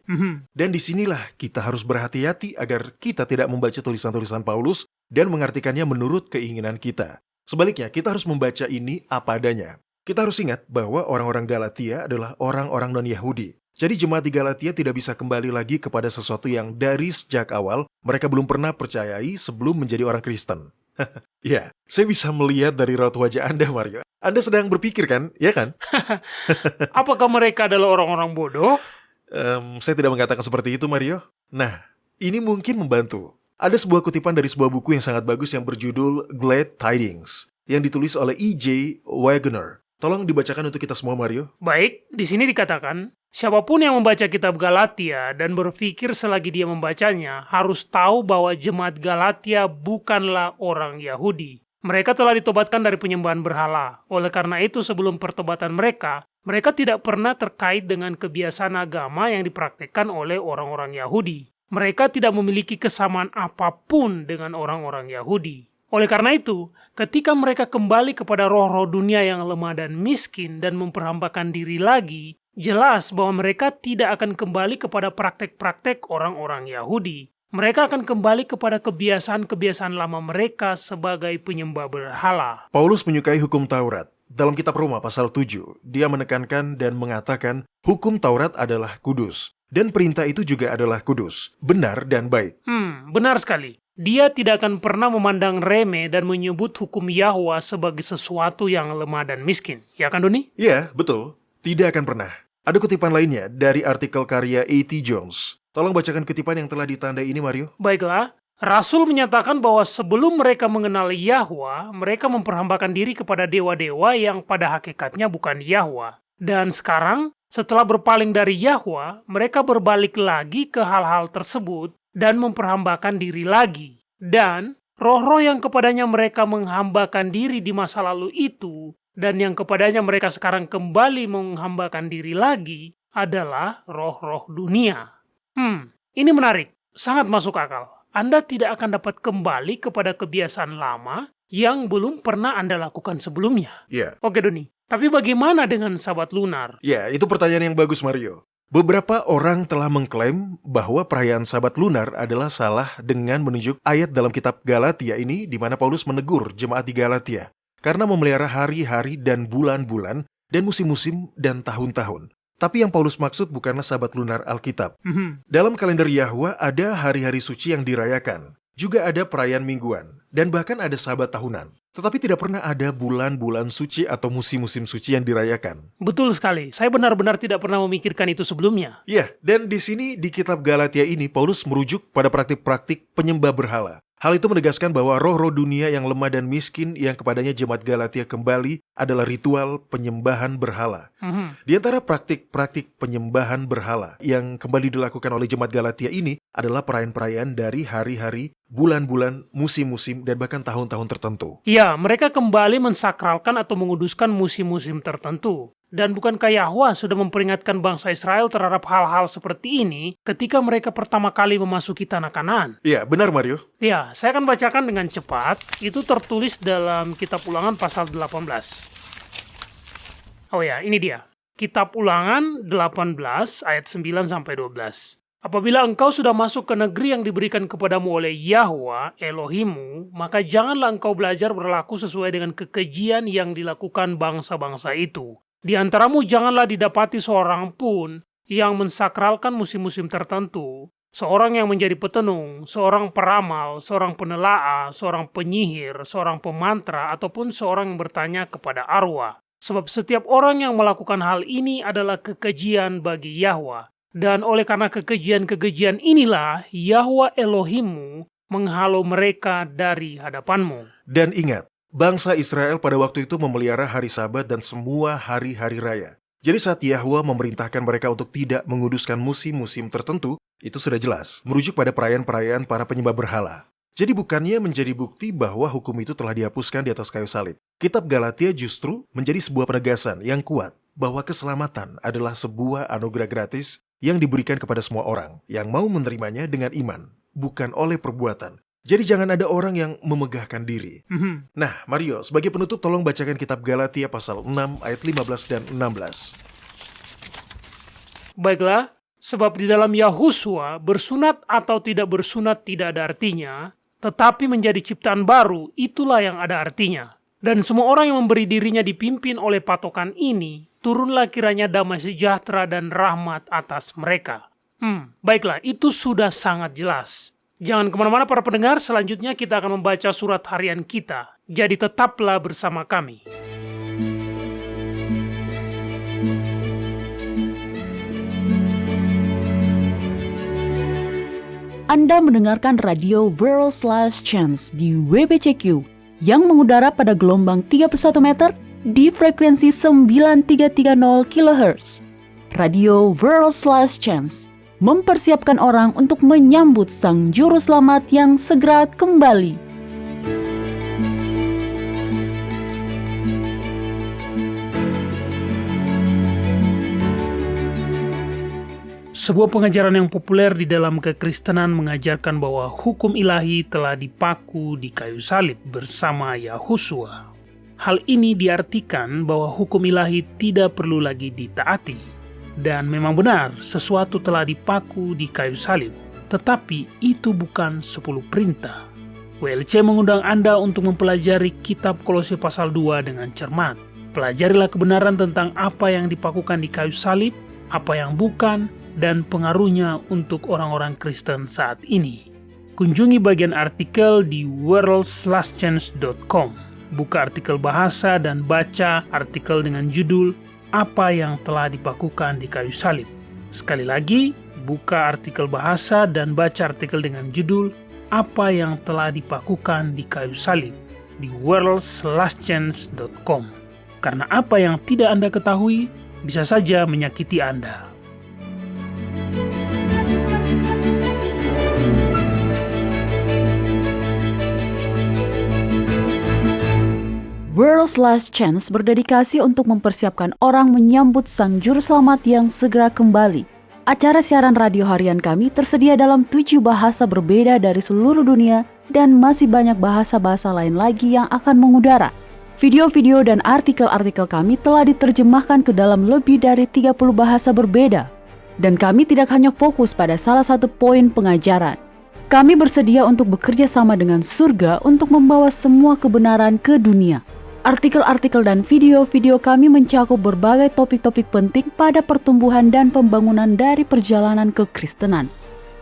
Dan disinilah kita harus berhati-hati agar kita tidak membaca tulisan-tulisan Paulus dan mengartikannya menurut keinginan kita. Sebaliknya, kita harus membaca ini apa adanya. Kita harus ingat bahwa orang-orang Galatia adalah orang-orang non-Yahudi. Jadi jemaat di Galatia tidak bisa kembali lagi kepada sesuatu yang dari sejak awal mereka belum pernah percayai sebelum menjadi orang Kristen. Ya, saya bisa melihat dari raut wajah Anda, Mario. Anda sedang berpikir kan? Ya kan? Apakah mereka adalah orang-orang bodoh? Saya tidak mengatakan seperti itu, Mario. Nah, ini mungkin membantu. Ada sebuah kutipan dari sebuah buku yang sangat bagus yang berjudul Glad Tidings, yang ditulis oleh E.J. Wagner. Tolong dibacakan untuk kita semua, Mario. Baik, di sini dikatakan, siapapun yang membaca kitab Galatia dan berpikir selagi dia membacanya, harus tahu bahwa jemaat Galatia bukanlah orang Yahudi. Mereka telah ditobatkan dari penyembahan berhala. Oleh karena itu, sebelum pertobatan mereka tidak pernah terkait dengan kebiasaan agama yang dipraktikkan oleh orang-orang Yahudi. Mereka tidak memiliki kesamaan apapun dengan orang-orang Yahudi. Oleh karena itu, ketika mereka kembali kepada roh-roh dunia yang lemah dan miskin dan memperhambakan diri lagi, jelas bahwa mereka tidak akan kembali kepada praktek-praktek orang-orang Yahudi. Mereka akan kembali kepada kebiasaan-kebiasaan lama mereka sebagai penyembah berhala. Paulus menyukai hukum Taurat. Dalam kitab Roma pasal 7, dia menekankan dan mengatakan hukum Taurat adalah kudus. Dan perintah itu juga adalah kudus, benar dan baik. Benar sekali. Dia tidak akan pernah memandang remeh dan menyebut hukum Yahwa sebagai sesuatu yang lemah dan miskin. Ya kan, Doni? Ya, betul. Tidak akan pernah. Ada kutipan lainnya dari artikel karya A.T. Jones. Tolong bacakan kutipan yang telah ditandai ini, Mario. Baiklah. Rasul menyatakan bahwa sebelum mereka mengenal Yahwa, mereka memperhambakan diri kepada dewa-dewa yang pada hakikatnya bukan Yahwa. Dan sekarang, setelah berpaling dari Yahwa, mereka berbalik lagi ke hal-hal tersebut dan memperhambakan diri lagi. Dan roh-roh yang kepadanya mereka menghambakan diri di masa lalu itu, dan yang kepadanya mereka sekarang kembali menghambakan diri lagi, adalah roh-roh dunia. Ini menarik, sangat masuk akal. Anda tidak akan dapat kembali kepada kebiasaan lama yang belum pernah Anda lakukan sebelumnya. Ya. Oke, Doni. Tapi bagaimana dengan Sabat Lunar? Ya, itu pertanyaan yang bagus, Mario. Beberapa orang telah mengklaim bahwa perayaan Sabat Lunar adalah salah dengan menunjuk ayat dalam kitab Galatia ini di mana Paulus menegur jemaat di Galatia karena memelihara hari-hari dan bulan-bulan dan musim-musim dan tahun-tahun. Tapi yang Paulus maksud bukanlah Sabat Lunar Alkitab. Dalam kalender Yahwa ada hari-hari suci yang dirayakan. Juga ada perayaan mingguan, dan bahkan ada sabat tahunan. Tetapi tidak pernah ada bulan-bulan suci atau musim-musim suci yang dirayakan. Betul sekali, saya benar-benar tidak pernah memikirkan itu sebelumnya. Ya, dan di sini di kitab Galatia ini Paulus merujuk pada praktik-praktik penyembah berhala. Hal itu menegaskan bahwa roh-roh dunia yang lemah dan miskin yang kepadanya jemaat Galatia kembali adalah ritual penyembahan berhala. Di antara praktik-praktik penyembahan berhala yang kembali dilakukan oleh jemaat Galatia ini adalah perayaan-perayaan dari hari-hari, bulan-bulan, musim-musim, dan bahkan tahun-tahun tertentu. Ya, mereka kembali mensakralkan atau menguduskan musim-musim tertentu. Dan bukankah Yahwa sudah memperingatkan bangsa Israel terhadap hal-hal seperti ini ketika mereka pertama kali memasuki tanah Kanaan? Ya, benar Mario. Ya, saya akan bacakan dengan cepat. Itu tertulis dalam Kitab Ulangan pasal 18. Oh ya, ini dia. Kitab Ulangan 18 ayat 9-12. Apabila engkau sudah masuk ke negeri yang diberikan kepadamu oleh Yahwa, Elohimu, maka janganlah engkau belajar berlaku sesuai dengan kekejian yang dilakukan bangsa-bangsa itu. Di antaramu janganlah didapati seorang pun yang mensakralkan musim-musim tertentu, seorang yang menjadi petenung, seorang peramal, seorang penelaah, seorang penyihir, seorang pemantra, ataupun seorang yang bertanya kepada arwah. Sebab setiap orang yang melakukan hal ini adalah kekejian bagi Yahwa. Dan oleh karena kekejian-kekejian inilah Yahwa Elohimu menghalau mereka dari hadapanmu. Dan ingat, bangsa Israel pada waktu itu memelihara hari Sabat dan semua hari-hari raya. Jadi saat Yahwa memerintahkan mereka untuk tidak menguduskan musim-musim tertentu, itu sudah jelas, merujuk pada perayaan-perayaan para penyembah berhala. Jadi bukannya menjadi bukti bahwa hukum itu telah dihapuskan di atas kayu salib. Kitab Galatia justru menjadi sebuah penegasan yang kuat bahwa keselamatan adalah sebuah anugerah gratis yang diberikan kepada semua orang yang mau menerimanya dengan iman, bukan oleh perbuatan. Jadi jangan ada orang yang memegahkan diri. Nah, Mario, sebagai penutup tolong bacakan kitab Galatia pasal 6 ayat 15 dan 16. Baiklah, sebab di dalam Yahusua bersunat atau tidak bersunat tidak ada artinya, tetapi menjadi ciptaan baru itulah yang ada artinya. Dan semua orang yang memberi dirinya dipimpin oleh patokan ini, turunlah kiranya damai sejahtera dan rahmat atas mereka. Baiklah, itu sudah sangat jelas. Jangan kemana-mana para pendengar, selanjutnya kita akan membaca surat harian kita. Jadi tetaplah bersama kami. Anda mendengarkan radio World's Last Chance di WBCQ yang mengudara pada gelombang 31 meter di frekuensi 9330 kHz. Radio World's Last Chance mempersiapkan orang untuk menyambut Sang Juru Selamat yang segera kembali. Sebuah pengajaran yang populer di dalam kekristenan mengajarkan bahwa hukum ilahi telah dipaku di kayu salib bersama Yahusua. Hal ini diartikan bahwa hukum ilahi tidak perlu lagi ditaati. Dan memang benar, sesuatu telah dipaku di kayu salib. Tetapi itu bukan 10 perintah. WLC mengundang Anda untuk mempelajari kitab Kolose pasal 2 dengan cermat. Pelajarilah kebenaran tentang apa yang dipakukan di kayu salib, apa yang bukan, dan pengaruhnya untuk orang-orang Kristen saat ini. Kunjungi bagian artikel di worldslastchance.com. Buka artikel bahasa dan baca artikel dengan judul Apa yang telah dipakukan di kayu salib. Sekali lagi, buka artikel bahasa dan baca artikel dengan judul Apa yang telah dipakukan di kayu salib di worldslastchance.com. Karena apa yang tidak Anda ketahui bisa saja menyakiti Anda. World's Last Chance berdedikasi untuk mempersiapkan orang menyambut Sang Juru Selamat yang segera kembali. Acara siaran radio harian kami tersedia dalam 7 bahasa berbeda dari seluruh dunia dan masih banyak bahasa-bahasa lain lagi yang akan mengudara. Video-video dan artikel-artikel kami telah diterjemahkan ke dalam lebih dari 30 bahasa berbeda. Dan kami tidak hanya fokus pada salah satu poin pengajaran. Kami bersedia untuk bekerja sama dengan surga untuk membawa semua kebenaran ke dunia. Artikel-artikel dan video-video kami mencakup berbagai topik-topik penting pada pertumbuhan dan pembangunan dari perjalanan kekristenan.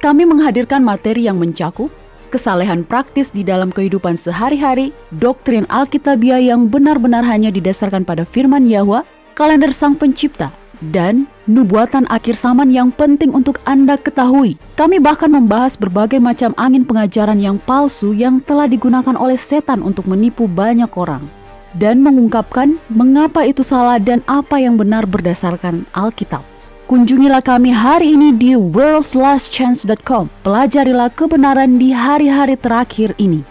Kami menghadirkan materi yang mencakup kesalehan praktis di dalam kehidupan sehari-hari, doktrin Alkitabiah yang benar-benar hanya didasarkan pada firman Yahwa, kalender Sang Pencipta, dan nubuatan akhir zaman yang penting untuk Anda ketahui. Kami bahkan membahas berbagai macam angin pengajaran yang palsu yang telah digunakan oleh setan untuk menipu banyak orang, dan mengungkapkan mengapa itu salah dan apa yang benar berdasarkan Alkitab. Kunjungilah kami hari ini di worldslastchance.com. Pelajarilah kebenaran di hari-hari terakhir ini.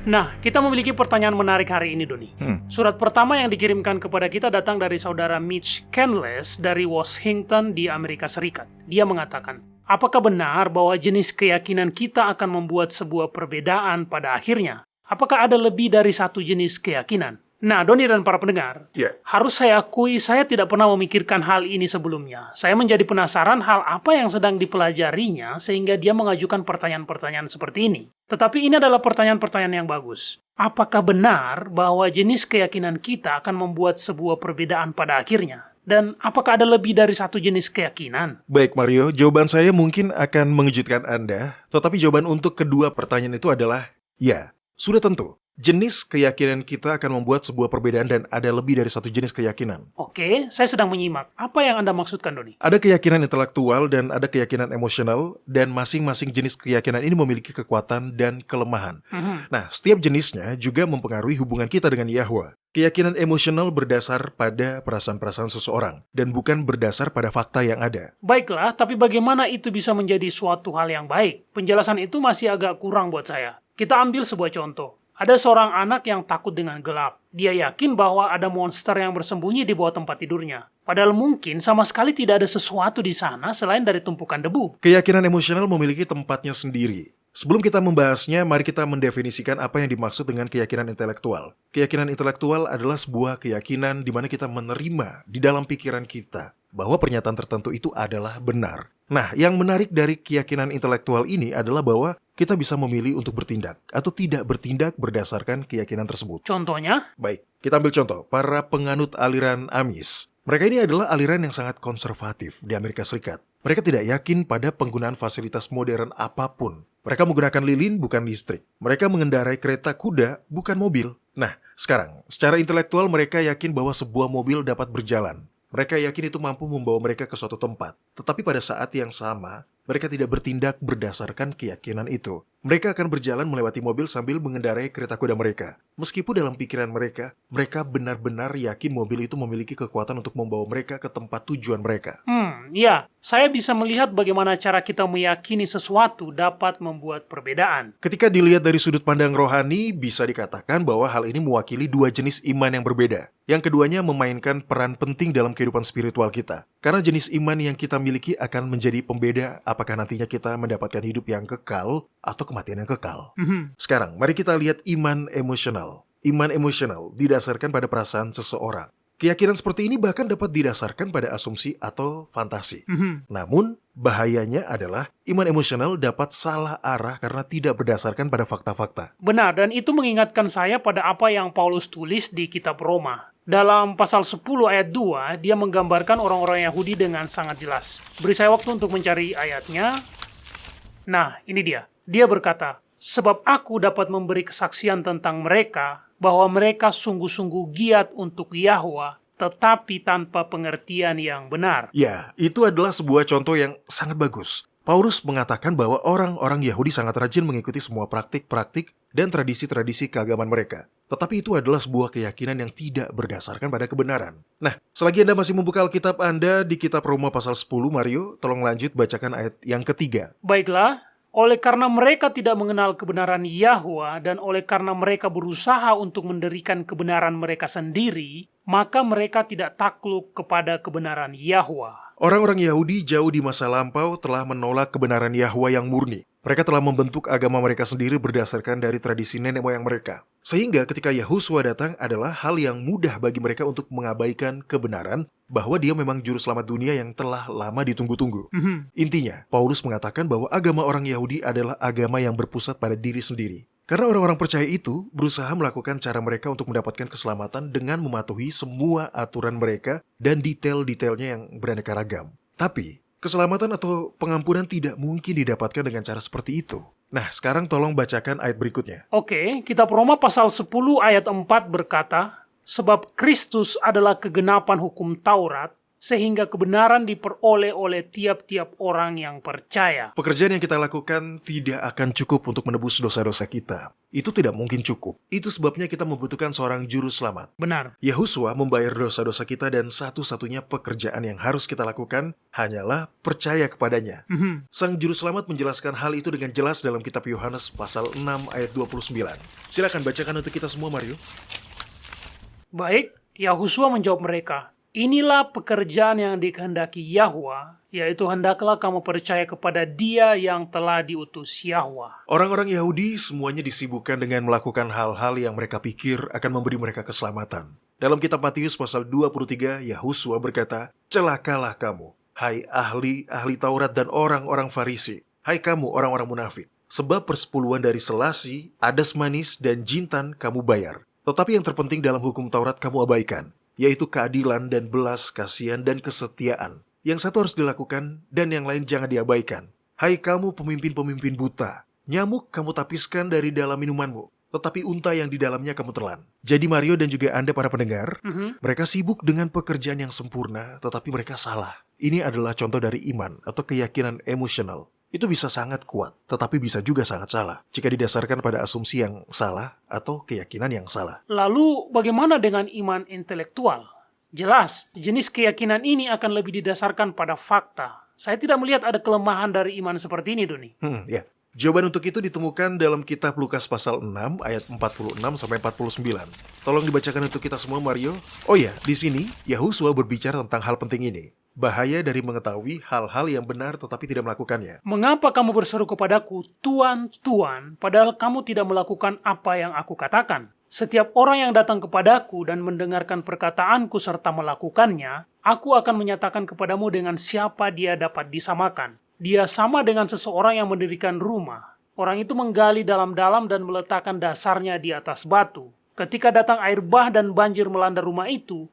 Nah, kita memiliki pertanyaan menarik hari ini, Doni. Surat pertama yang dikirimkan kepada kita datang dari saudara Mitch Canless dari Washington di Amerika Serikat. Dia mengatakan, apakah benar bahwa jenis keyakinan kita akan membuat sebuah perbedaan pada akhirnya? Apakah ada lebih dari satu jenis keyakinan? Nah, Doni dan para pendengar, harus saya akui saya tidak pernah memikirkan hal ini sebelumnya. Saya menjadi penasaran hal apa yang sedang dipelajarinya sehingga dia mengajukan pertanyaan-pertanyaan seperti ini. Tetapi ini adalah pertanyaan-pertanyaan yang bagus. Apakah benar bahwa jenis keyakinan kita akan membuat sebuah perbedaan pada akhirnya? Dan apakah ada lebih dari satu jenis keyakinan? Baik Mario, jawaban saya mungkin akan mengejutkan Anda, tetapi jawaban untuk kedua pertanyaan itu adalah ya, sudah tentu. Jenis keyakinan kita akan membuat sebuah perbedaan dan ada lebih dari satu jenis keyakinan. Oke, saya sedang menyimak. Apa yang Anda maksudkan, Doni? Ada keyakinan intelektual dan ada keyakinan emosional, dan masing-masing jenis keyakinan ini memiliki kekuatan dan kelemahan. Nah, setiap jenisnya juga mempengaruhi hubungan kita dengan Yahwa. Keyakinan emosional berdasar pada perasaan-perasaan seseorang, dan bukan berdasar pada fakta yang ada. Baiklah, tapi bagaimana itu bisa menjadi suatu hal yang baik? Penjelasan itu masih agak kurang buat saya. Kita ambil sebuah contoh. Ada seorang anak yang takut dengan gelap. Dia yakin bahwa ada monster yang bersembunyi di bawah tempat tidurnya. Padahal mungkin sama sekali tidak ada sesuatu di sana selain dari tumpukan debu. Keyakinan emosional memiliki tempatnya sendiri. Sebelum kita membahasnya, mari kita mendefinisikan apa yang dimaksud dengan keyakinan intelektual. Keyakinan intelektual adalah sebuah keyakinan di mana kita menerima di dalam pikiran kita bahwa pernyataan tertentu itu adalah benar. Nah, yang menarik dari keyakinan intelektual ini adalah bahwa kita bisa memilih untuk bertindak atau tidak bertindak berdasarkan keyakinan tersebut. Contohnya? Baik, kita ambil contoh, para penganut aliran Amis. Mereka ini adalah aliran yang sangat konservatif di Amerika Serikat. Mereka tidak yakin pada penggunaan fasilitas modern apapun. Mereka menggunakan lilin bukan listrik. Mereka mengendarai kereta kuda bukan mobil. Nah, sekarang, secara intelektual mereka yakin bahwa sebuah mobil dapat berjalan. Mereka yakin itu mampu membawa mereka ke suatu tempat. Tetapi pada saat yang sama, mereka tidak bertindak berdasarkan keyakinan itu. Mereka akan berjalan melewati mobil sambil mengendarai kereta kuda mereka. Meskipun dalam pikiran mereka, mereka benar-benar yakin mobil itu memiliki kekuatan untuk membawa mereka ke tempat tujuan mereka. Ya, saya bisa melihat bagaimana cara kita meyakini sesuatu dapat membuat perbedaan. Ketika dilihat dari sudut pandang rohani, bisa dikatakan bahwa hal ini mewakili dua jenis iman yang berbeda. Yang keduanya memainkan peran penting dalam kehidupan spiritual kita. Karena jenis iman yang kita miliki akan menjadi pembeda apakah nantinya kita mendapatkan hidup yang kekal atau kematian yang kekal. Sekarang, mari kita lihat iman emosional. Iman emosional didasarkan pada perasaan seseorang. Keyakinan seperti ini bahkan dapat didasarkan pada asumsi atau fantasi. Namun, bahayanya adalah iman emosional dapat salah arah karena tidak berdasarkan pada fakta-fakta. Benar, dan itu mengingatkan saya pada apa yang Paulus tulis di kitab Roma. Dalam pasal 10 ayat 2, dia menggambarkan orang-orang Yahudi dengan sangat jelas. Beri saya waktu untuk mencari ayatnya. Nah, ini dia. Dia berkata, sebab aku dapat memberi kesaksian tentang mereka, bahwa mereka sungguh-sungguh giat untuk Yahwa, tetapi tanpa pengertian yang benar. Ya, itu adalah sebuah contoh yang sangat bagus. Paulus mengatakan bahwa orang-orang Yahudi sangat rajin mengikuti semua praktik-praktik dan tradisi-tradisi keagamaan mereka. Tetapi itu adalah sebuah keyakinan yang tidak berdasarkan pada kebenaran. Nah, selagi Anda masih membuka Alkitab Anda di kitab Roma pasal 10, Mario, tolong lanjut bacakan ayat yang ketiga. Baiklah. Oleh karena mereka tidak mengenal kebenaran Yahwa dan oleh karena mereka berusaha untuk mendirikan kebenaran mereka sendiri, maka mereka tidak takluk kepada kebenaran Yahwa. Orang-orang Yahudi jauh di masa lampau telah menolak kebenaran Yahwa yang murni. Mereka telah membentuk agama mereka sendiri berdasarkan dari tradisi nenek moyang mereka. Sehingga ketika Yahuswa datang adalah hal yang mudah bagi mereka untuk mengabaikan kebenaran bahwa dia memang juru selamat dunia yang telah lama ditunggu-tunggu. Intinya, Paulus mengatakan bahwa agama orang Yahudi adalah agama yang berpusat pada diri sendiri. Karena orang-orang percaya itu berusaha melakukan cara mereka untuk mendapatkan keselamatan dengan mematuhi semua aturan mereka dan detail-detailnya yang beraneka ragam. Tapi, keselamatan atau pengampunan tidak mungkin didapatkan dengan cara seperti itu. Nah, sekarang tolong bacakan ayat berikutnya. Oke, Kitab Roma pasal 10 ayat 4 berkata, sebab Kristus adalah kegenapan hukum Taurat, sehingga kebenaran diperoleh oleh tiap-tiap orang yang percaya. Pekerjaan yang kita lakukan tidak akan cukup untuk menebus dosa-dosa kita. Itu tidak mungkin cukup. Itu sebabnya kita membutuhkan seorang juru selamat. Benar. Yahusua membayar dosa-dosa kita dan satu-satunya pekerjaan yang harus kita lakukan hanyalah percaya kepadanya. Sang juru selamat menjelaskan hal itu dengan jelas dalam kitab Yohanes pasal 6 ayat 29. Silakan bacakan untuk kita semua, Mario. Baik, Yahusua menjawab mereka, inilah pekerjaan yang dikehendaki Yahwa, yaitu hendaklah kamu percaya kepada Dia yang telah diutus Yahwa. Orang-orang Yahudi semuanya disibukkan dengan melakukan hal-hal yang mereka pikir akan memberi mereka keselamatan. Dalam kitab Matius pasal 23, Yahusua berkata, celakalah kamu, hai ahli Taurat dan orang-orang Farisi, hai kamu orang-orang munafik, sebab persepuluhan dari selasi, adas manis, dan jintan kamu bayar. Tetapi yang terpenting dalam hukum Taurat kamu abaikan, yaitu keadilan dan belas kasihan dan kesetiaan. Yang satu harus dilakukan dan yang lain jangan diabaikan. Hai kamu pemimpin-pemimpin buta, nyamuk kamu tapiskan dari dalam minumanmu, tetapi unta yang di dalamnya kamu telan. Jadi Mario dan juga Anda para pendengar, mereka sibuk dengan pekerjaan yang sempurna, tetapi mereka salah. Ini adalah contoh dari iman atau keyakinan emosional. Itu bisa sangat kuat, tetapi bisa juga sangat salah jika didasarkan pada asumsi yang salah atau keyakinan yang salah. Lalu bagaimana dengan iman intelektual? Jelas, jenis keyakinan ini akan lebih didasarkan pada fakta. Saya tidak melihat ada kelemahan dari iman seperti ini, Doni. Ya. Jawaban untuk itu ditemukan dalam kitab Lukas pasal 6 ayat 46 sampai 49. Tolong dibacakan untuk kita semua, Mario. Oh ya, di sini Yahusua berbicara tentang hal penting ini. Bahaya dari mengetahui hal-hal yang benar tetapi tidak melakukannya. Mengapa kamu berseru kepadaku, Tuan, Tuan, padahal kamu tidak melakukan apa yang aku katakan? Setiap orang yang datang kepadaku dan mendengarkan perkataanku serta melakukannya, aku akan menyatakan kepadamu dengan siapa dia dapat disamakan. Dia sama dengan seseorang yang mendirikan rumah. Orang itu menggali dalam-dalam dan meletakkan dasarnya di atas batu. Ketika datang air bah dan banjir melanda rumah itu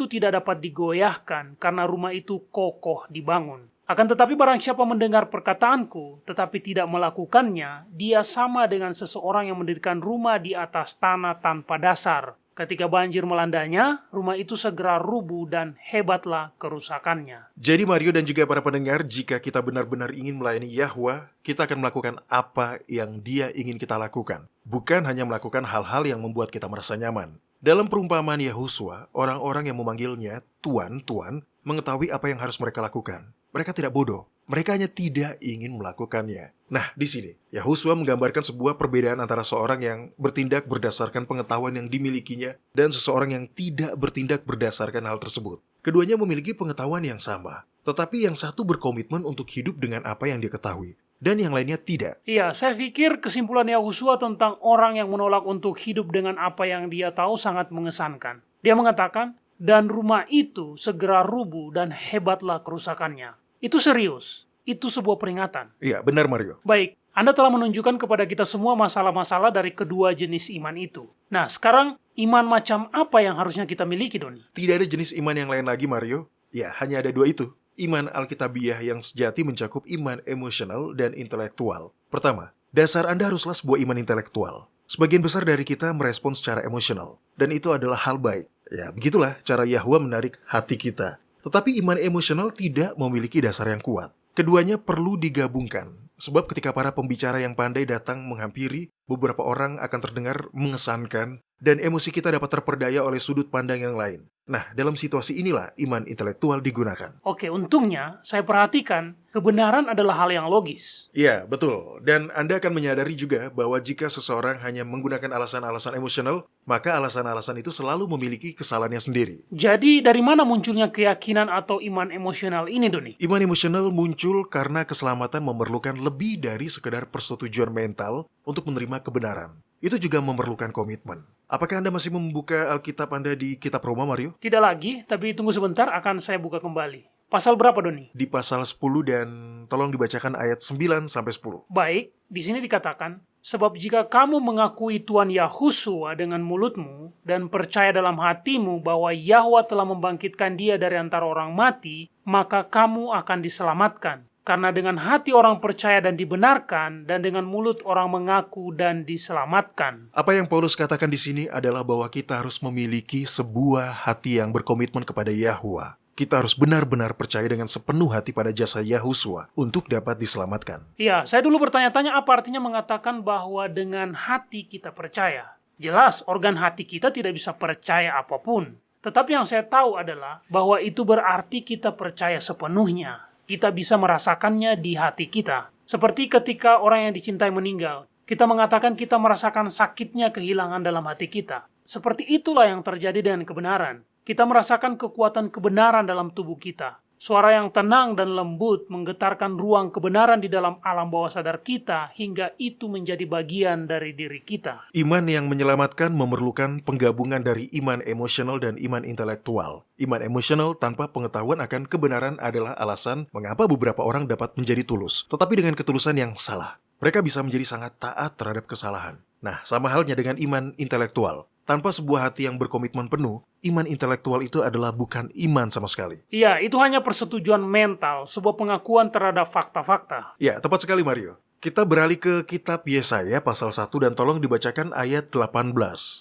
tidak dapat digoyahkan karena rumah itu kokoh dibangun. Akan tetapi barang siapa mendengar perkataanku tetapi tidak melakukannya, dia sama dengan seseorang yang mendirikan rumah di atas tanah tanpa dasar. Ketika banjir melandanya, rumah itu segera rubuh dan hebatlah kerusakannya. Jadi Mario dan juga para pendengar, jika kita benar-benar ingin melayani Yahwa, kita akan melakukan apa yang Dia ingin kita lakukan. Bukan hanya melakukan hal-hal yang membuat kita merasa nyaman. Dalam perumpamaan Yahusua, orang-orang yang memanggilnya Tuan, Tuan, mengetahui apa yang harus mereka lakukan. Mereka tidak bodoh. Mereka hanya tidak ingin melakukannya. Nah, di sini, Yahusua menggambarkan sebuah perbedaan antara seorang yang bertindak berdasarkan pengetahuan yang dimilikinya dan seseorang yang tidak bertindak berdasarkan hal tersebut. Keduanya memiliki pengetahuan yang sama, tetapi yang satu berkomitmen untuk hidup dengan apa yang dia ketahui, dan yang lainnya tidak. Iya, saya pikir kesimpulan Yahusua tentang orang yang menolak untuk hidup dengan apa yang dia tahu sangat mengesankan. Dia mengatakan, dan rumah itu segera rubuh dan hebatlah kerusakannya. Itu serius. Itu sebuah peringatan. Iya, benar Mario. Baik, Anda telah menunjukkan kepada kita semua masalah-masalah dari kedua jenis iman itu. Nah, sekarang iman macam apa yang harusnya kita miliki, Doni? Tidak ada jenis iman yang lain lagi, Mario. Ya, hanya ada dua itu. Iman Alkitabiah yang sejati mencakup iman emosional dan intelektual. Pertama, dasar Anda haruslah sebuah iman intelektual. Sebagian besar dari kita merespons secara emosional. Dan itu adalah hal baik. Ya, begitulah cara Yahwa menarik hati kita. Tetapi iman emosional tidak memiliki dasar yang kuat. Keduanya perlu digabungkan. Sebab ketika para pembicara yang pandai datang menghampiri, beberapa orang akan terdengar mengesankan, dan emosi kita dapat terperdaya oleh sudut pandang yang lain. Nah, dalam situasi inilah iman intelektual digunakan. Oke, untungnya saya perhatikan kebenaran adalah hal yang logis. Iya, betul. Dan Anda akan menyadari juga bahwa jika seseorang hanya menggunakan alasan-alasan emosional, maka alasan-alasan itu selalu memiliki kesalahannya sendiri. Jadi, dari mana munculnya keyakinan atau iman emosional ini, Doni? Iman emosional muncul karena keselamatan memerlukan lebih dari sekedar persetujuan mental untuk menerima kebenaran. Itu juga memerlukan komitmen. Apakah Anda masih membuka Alkitab Anda di Kitab Roma, Mario? Tidak lagi, tapi tunggu sebentar akan saya buka kembali. Pasal berapa, Doni? Di pasal 10 dan tolong dibacakan ayat 9 sampai 10. Baik, di sini dikatakan, Sebab jika kamu mengakui Tuhan Yahusua dengan mulutmu dan percaya dalam hatimu bahwa Yahwa telah membangkitkan dia dari antara orang mati, maka kamu akan diselamatkan. Karena dengan hati orang percaya dan dibenarkan, dan dengan mulut orang mengaku dan diselamatkan. Apa yang Paulus katakan di sini adalah bahwa kita harus memiliki sebuah hati yang berkomitmen kepada Yahwa. Kita harus benar-benar percaya dengan sepenuh hati pada jasa Yahusua untuk dapat diselamatkan. Ya, saya dulu bertanya-tanya apa artinya mengatakan bahwa dengan hati kita percaya. Jelas, organ hati kita tidak bisa percaya apapun. Tetapi yang saya tahu adalah bahwa itu berarti kita percaya sepenuhnya. Kita bisa merasakannya di hati kita. Seperti ketika orang yang dicintai meninggal, kita mengatakan kita merasakan sakitnya kehilangan dalam hati kita. Seperti itulah yang terjadi dengan kebenaran. Kita merasakan kekuatan kebenaran dalam tubuh kita. Suara yang tenang dan lembut menggetarkan ruang kebenaran di dalam alam bawah sadar kita hingga itu menjadi bagian dari diri kita. Iman yang menyelamatkan memerlukan penggabungan dari iman emosional dan iman intelektual. Iman emosional tanpa pengetahuan akan kebenaran adalah alasan mengapa beberapa orang dapat menjadi tulus, tetapi dengan ketulusan yang salah. Mereka bisa menjadi sangat taat terhadap kesalahan. Nah, sama halnya dengan iman intelektual. Tanpa sebuah hati yang berkomitmen penuh, iman intelektual itu adalah bukan iman sama sekali. Iya, itu hanya persetujuan mental, sebuah pengakuan terhadap fakta-fakta. Ya, tepat sekali Mario. Kita beralih ke kitab Yesaya pasal 1 dan tolong dibacakan ayat 18.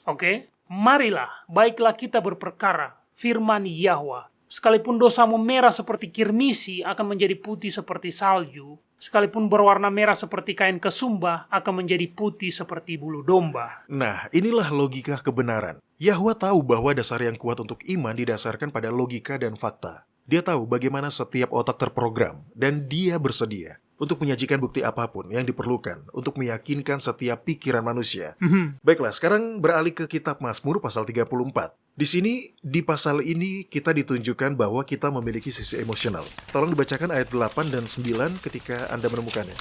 Oke? Marilah, baiklah kita berperkara, firman Yahwa. Sekalipun dosamu merah seperti kirmisi akan menjadi putih seperti salju, sekalipun berwarna merah seperti kain kesumba akan menjadi putih seperti bulu domba. Nah, inilah logika kebenaran. Yahwa tahu bahwa dasar yang kuat untuk iman didasarkan pada logika dan fakta. Dia tahu bagaimana setiap otak terprogram, dan dia bersedia untuk menyajikan bukti apapun yang diperlukan untuk meyakinkan setiap pikiran manusia. Baiklah, sekarang beralih ke kitab Mazmur pasal 34. Di sini, di pasal ini kita ditunjukkan bahwa kita memiliki sisi emosional. Tolong dibacakan ayat 8 dan 9 ketika Anda menemukannya.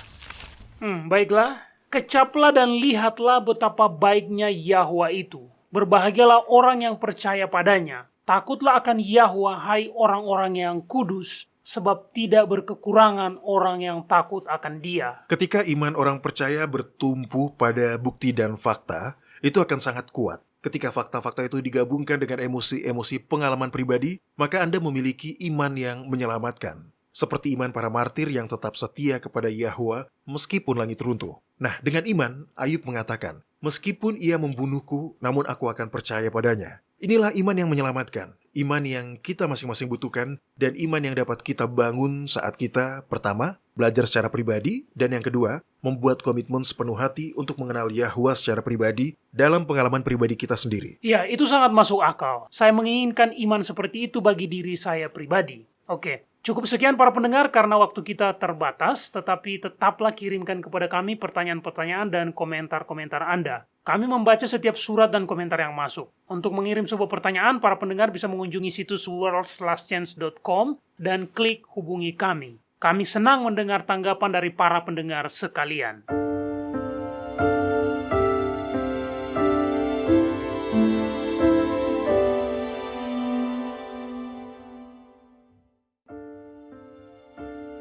Baiklah, kecaplah dan lihatlah betapa baiknya Yahwa itu. Berbahagialah orang yang percaya padanya. Takutlah akan Yahwa, hai orang-orang yang kudus, sebab tidak berkekurangan orang yang takut akan Dia. Ketika iman orang percaya bertumpu pada bukti dan fakta, itu akan sangat kuat. Ketika fakta-fakta itu digabungkan dengan emosi-emosi pengalaman pribadi, maka Anda memiliki iman yang menyelamatkan. Seperti iman para martir yang tetap setia kepada Yahwa meskipun langit runtuh. Nah, dengan iman, Ayub mengatakan, meskipun ia membunuhku, namun aku akan percaya padanya. Inilah iman yang menyelamatkan, iman yang kita masing-masing butuhkan, dan iman yang dapat kita bangun saat kita, pertama, belajar secara pribadi, dan yang kedua, membuat komitmen sepenuh hati untuk mengenal Yahwa secara pribadi dalam pengalaman pribadi kita sendiri. Ya, itu sangat masuk akal. Saya menginginkan iman seperti itu bagi diri saya pribadi. Oke, cukup sekian para pendengar karena waktu kita terbatas, tetapi tetaplah kirimkan kepada kami pertanyaan-pertanyaan dan komentar-komentar Anda. Kami membaca setiap surat dan komentar yang masuk. Untuk mengirim sebuah pertanyaan, para pendengar bisa mengunjungi situs worldslastchance.com dan klik hubungi kami. Kami senang mendengar tanggapan dari para pendengar sekalian.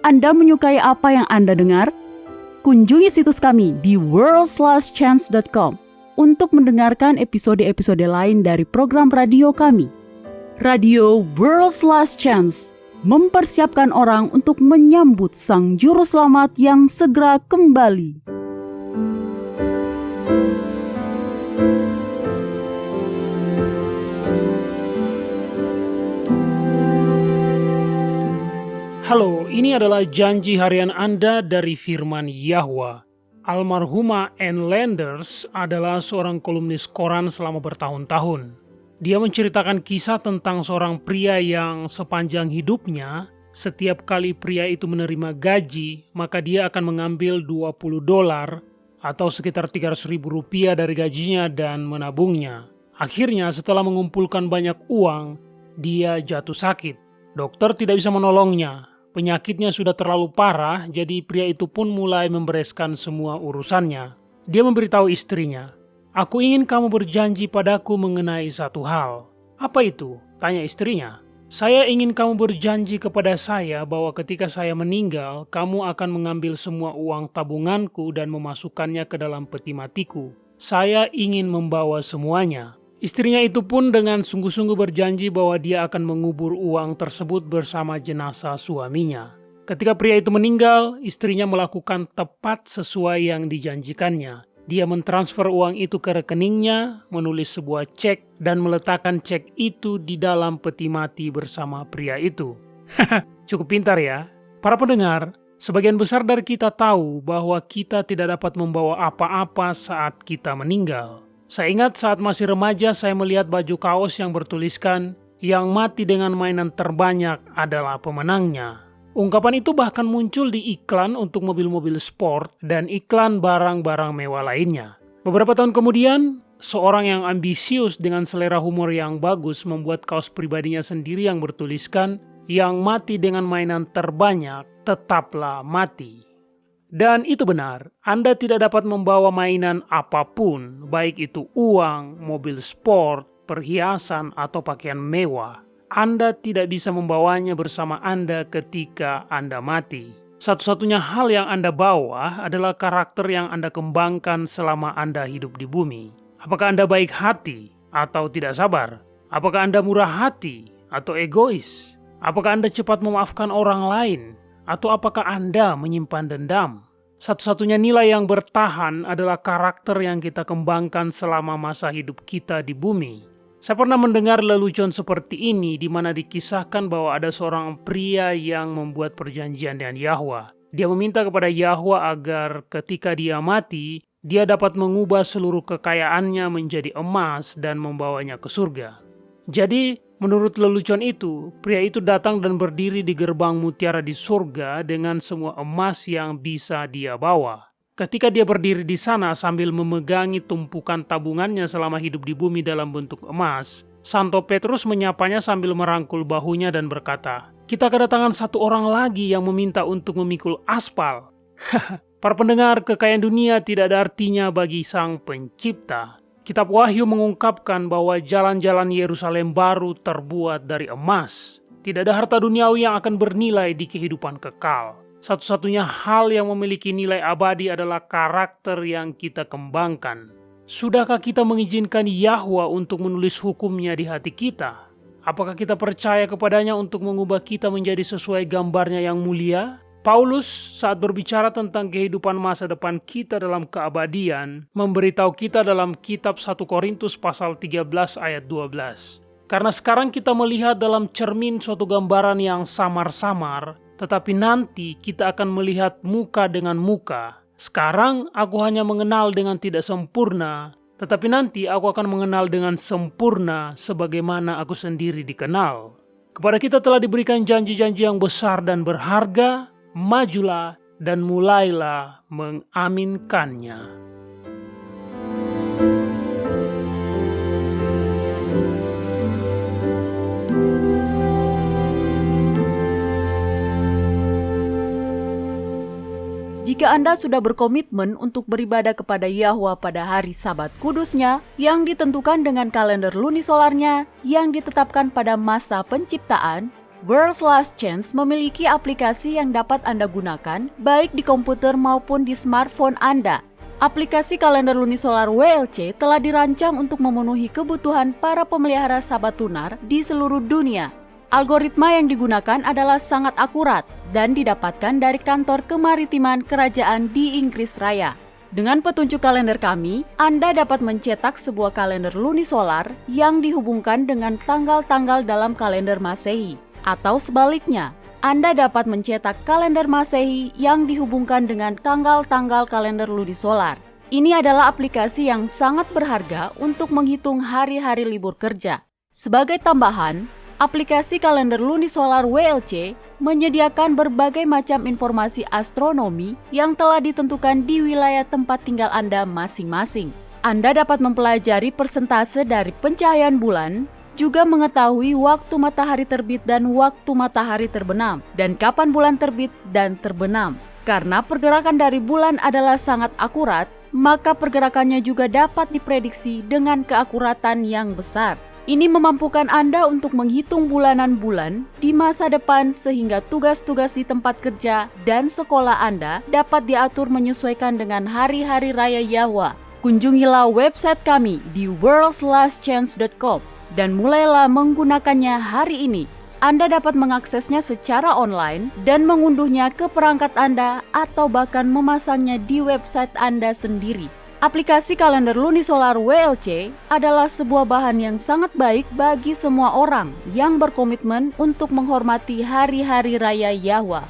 Anda menyukai apa yang Anda dengar? Kunjungi situs kami di worldslastchance.com untuk mendengarkan episode-episode lain dari program radio kami. Radio World's Last Chance mempersiapkan orang untuk menyambut Sang Juru Selamat yang segera kembali. Halo, ini adalah janji harian Anda dari firman Yahwa. Almarhumah Ann Landers adalah seorang kolumnis koran selama bertahun-tahun. Dia menceritakan kisah tentang seorang pria yang sepanjang hidupnya, setiap kali pria itu menerima gaji, maka dia akan mengambil $20 atau sekitar Rp300.000 dari gajinya dan menabungnya. Akhirnya setelah mengumpulkan banyak uang, dia jatuh sakit. Dokter tidak bisa menolongnya. Penyakitnya sudah terlalu parah, jadi pria itu pun mulai membereskan semua urusannya. Dia memberitahu istrinya, "Aku ingin kamu berjanji padaku mengenai satu hal." "Apa itu?" tanya istrinya. Saya ingin kamu berjanji kepada saya bahwa ketika saya meninggal, kamu akan mengambil semua uang tabunganku dan memasukkannya ke dalam peti matiku. Saya ingin membawa semuanya. Istrinya itu pun dengan sungguh-sungguh berjanji bahwa dia akan mengubur uang tersebut bersama jenazah suaminya. Ketika pria itu meninggal, istrinya melakukan tepat sesuai yang dijanjikannya. Dia mentransfer uang itu ke rekeningnya, menulis sebuah cek, dan meletakkan cek itu di dalam peti mati bersama pria itu. Cukup pintar ya. Para pendengar, sebagian besar dari kita tahu bahwa kita tidak dapat membawa apa-apa saat kita meninggal. Saya ingat saat masih remaja saya melihat baju kaos yang bertuliskan, "Yang mati dengan mainan terbanyak adalah pemenangnya." Ungkapan itu bahkan muncul di iklan untuk mobil-mobil sport dan iklan barang-barang mewah lainnya. Beberapa tahun kemudian, seorang yang ambisius dengan selera humor yang bagus membuat kaos pribadinya sendiri yang bertuliskan, "Yang mati dengan mainan terbanyak tetaplah mati." Dan itu benar, Anda tidak dapat membawa mainan apapun, baik itu uang, mobil sport, perhiasan, atau pakaian mewah. Anda tidak bisa membawanya bersama Anda ketika Anda mati. Satu-satunya hal yang Anda bawa adalah karakter yang Anda kembangkan selama Anda hidup di bumi. Apakah Anda baik hati atau tidak sabar? Apakah Anda murah hati atau egois? Apakah Anda cepat memaafkan orang lain? Atau apakah Anda menyimpan dendam? Satu-satunya nilai yang bertahan adalah karakter yang kita kembangkan selama masa hidup kita di bumi. Saya pernah mendengar lelucon seperti ini di mana dikisahkan bahwa ada seorang pria yang membuat perjanjian dengan Yahwa. Dia meminta kepada Yahwa agar ketika dia mati, dia dapat mengubah seluruh kekayaannya menjadi emas dan membawanya ke surga. Jadi, menurut lelucon itu, pria itu datang dan berdiri di gerbang mutiara di surga dengan semua emas yang bisa dia bawa. Ketika dia berdiri di sana sambil memegangi tumpukan tabungannya selama hidup di bumi dalam bentuk emas, Santo Petrus menyapanya sambil merangkul bahunya dan berkata, "Kita kedatangan satu orang lagi yang meminta untuk memikul aspal." Para pendengar, kekayaan dunia tidak ada artinya bagi Sang Pencipta. Kitab Wahyu mengungkapkan bahwa jalan-jalan Yerusalem baru terbuat dari emas. Tidak ada harta duniawi yang akan bernilai di kehidupan kekal. Satu-satunya hal yang memiliki nilai abadi adalah karakter yang kita kembangkan. Sudahkah kita mengizinkan Yahwa untuk menulis hukumnya di hati kita? Apakah kita percaya kepadanya untuk mengubah kita menjadi sesuai gambarnya yang mulia? Paulus saat berbicara tentang kehidupan masa depan kita dalam keabadian, memberitahu kita dalam kitab 1 Korintus pasal 13 ayat 12. Karena sekarang kita melihat dalam cermin suatu gambaran yang samar-samar, tetapi nanti kita akan melihat muka dengan muka. Sekarang aku hanya mengenal dengan tidak sempurna, tetapi nanti aku akan mengenal dengan sempurna sebagaimana aku sendiri dikenal. Kepada kita telah diberikan janji-janji yang besar dan berharga. Majulah dan mulailah mengaminkannya. Jika Anda sudah berkomitmen untuk beribadah kepada Yahwa pada hari Sabat kudusnya yang ditentukan dengan kalender lunisolarnya yang ditetapkan pada masa penciptaan, World's Last Chance memiliki aplikasi yang dapat Anda gunakan baik di komputer maupun di smartphone Anda. Aplikasi kalender lunisolar WLC telah dirancang untuk memenuhi kebutuhan para pemelihara Sabat lunar di seluruh dunia. Algoritma yang digunakan adalah sangat akurat dan didapatkan dari kantor kemaritiman kerajaan di Inggris Raya. Dengan petunjuk kalender kami, Anda dapat mencetak sebuah kalender lunisolar yang dihubungkan dengan tanggal-tanggal dalam kalender Masehi. Atau sebaliknya, Anda dapat mencetak kalender Masehi yang dihubungkan dengan tanggal-tanggal kalender lunisolar. Ini adalah aplikasi yang sangat berharga untuk menghitung hari-hari libur kerja. Sebagai tambahan, aplikasi kalender lunisolar WLC menyediakan berbagai macam informasi astronomi yang telah ditentukan di wilayah tempat tinggal Anda masing-masing. Anda dapat mempelajari persentase dari pencahayaan bulan, juga mengetahui waktu matahari terbit dan waktu matahari terbenam, dan kapan bulan terbit dan terbenam. Karena pergerakan dari bulan adalah sangat akurat, maka pergerakannya juga dapat diprediksi dengan keakuratan yang besar. Ini memampukan Anda untuk menghitung bulanan bulan di masa depan sehingga tugas-tugas di tempat kerja dan sekolah Anda dapat diatur menyesuaikan dengan hari-hari raya Yahwa. Kunjungilah website kami di worldslastchance.com dan mulailah menggunakannya hari ini. Anda dapat mengaksesnya secara online dan mengunduhnya ke perangkat Anda atau bahkan memasangnya di website Anda sendiri. Aplikasi kalender lunisolar WLC adalah sebuah bahan yang sangat baik bagi semua orang yang berkomitmen untuk menghormati hari-hari raya Yahwa.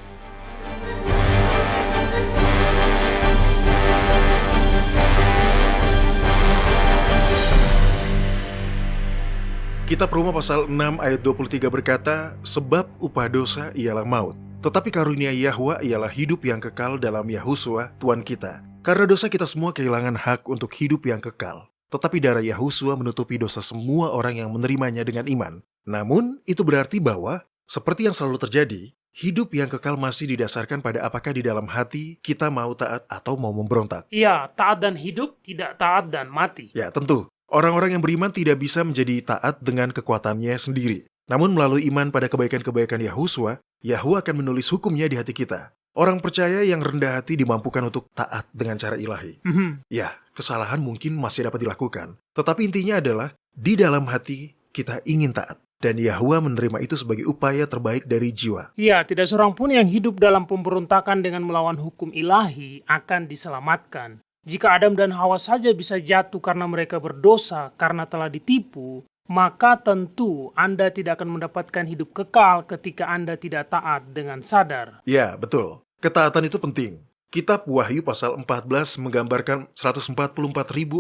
Kitab Roma pasal 6 ayat 23 berkata, sebab upah dosa ialah maut, tetapi karunia Yahwa ialah hidup yang kekal dalam Yahusua Tuhan kita. Karena dosa kita semua kehilangan hak untuk hidup yang kekal. Tetapi darah Yahusua menutupi dosa semua orang yang menerimanya dengan iman. Namun, itu berarti bahwa, seperti yang selalu terjadi, hidup yang kekal masih didasarkan pada apakah di dalam hati kita mau taat atau mau memberontak. Iya, taat dan hidup, tidak taat dan mati. Ya, tentu. Orang-orang yang beriman tidak bisa menjadi taat dengan kekuatannya sendiri. Namun melalui iman pada kebaikan-kebaikan Yahusua, Yahwa akan menulis hukumnya di hati kita. Orang percaya yang rendah hati dimampukan untuk taat dengan cara ilahi. Ya, kesalahan mungkin masih dapat dilakukan. Tetapi intinya adalah, di dalam hati kita ingin taat. Dan Yahwa menerima itu sebagai upaya terbaik dari jiwa. Iya, tidak seorang pun yang hidup dalam pemberontakan dengan melawan hukum ilahi akan diselamatkan. Jika Adam dan Hawa saja bisa jatuh karena mereka berdosa, karena telah ditipu, maka tentu Anda tidak akan mendapatkan hidup kekal ketika Anda tidak taat dengan sadar. Ya, betul. Ketaatan itu penting. Kitab Wahyu pasal 14 menggambarkan 144.000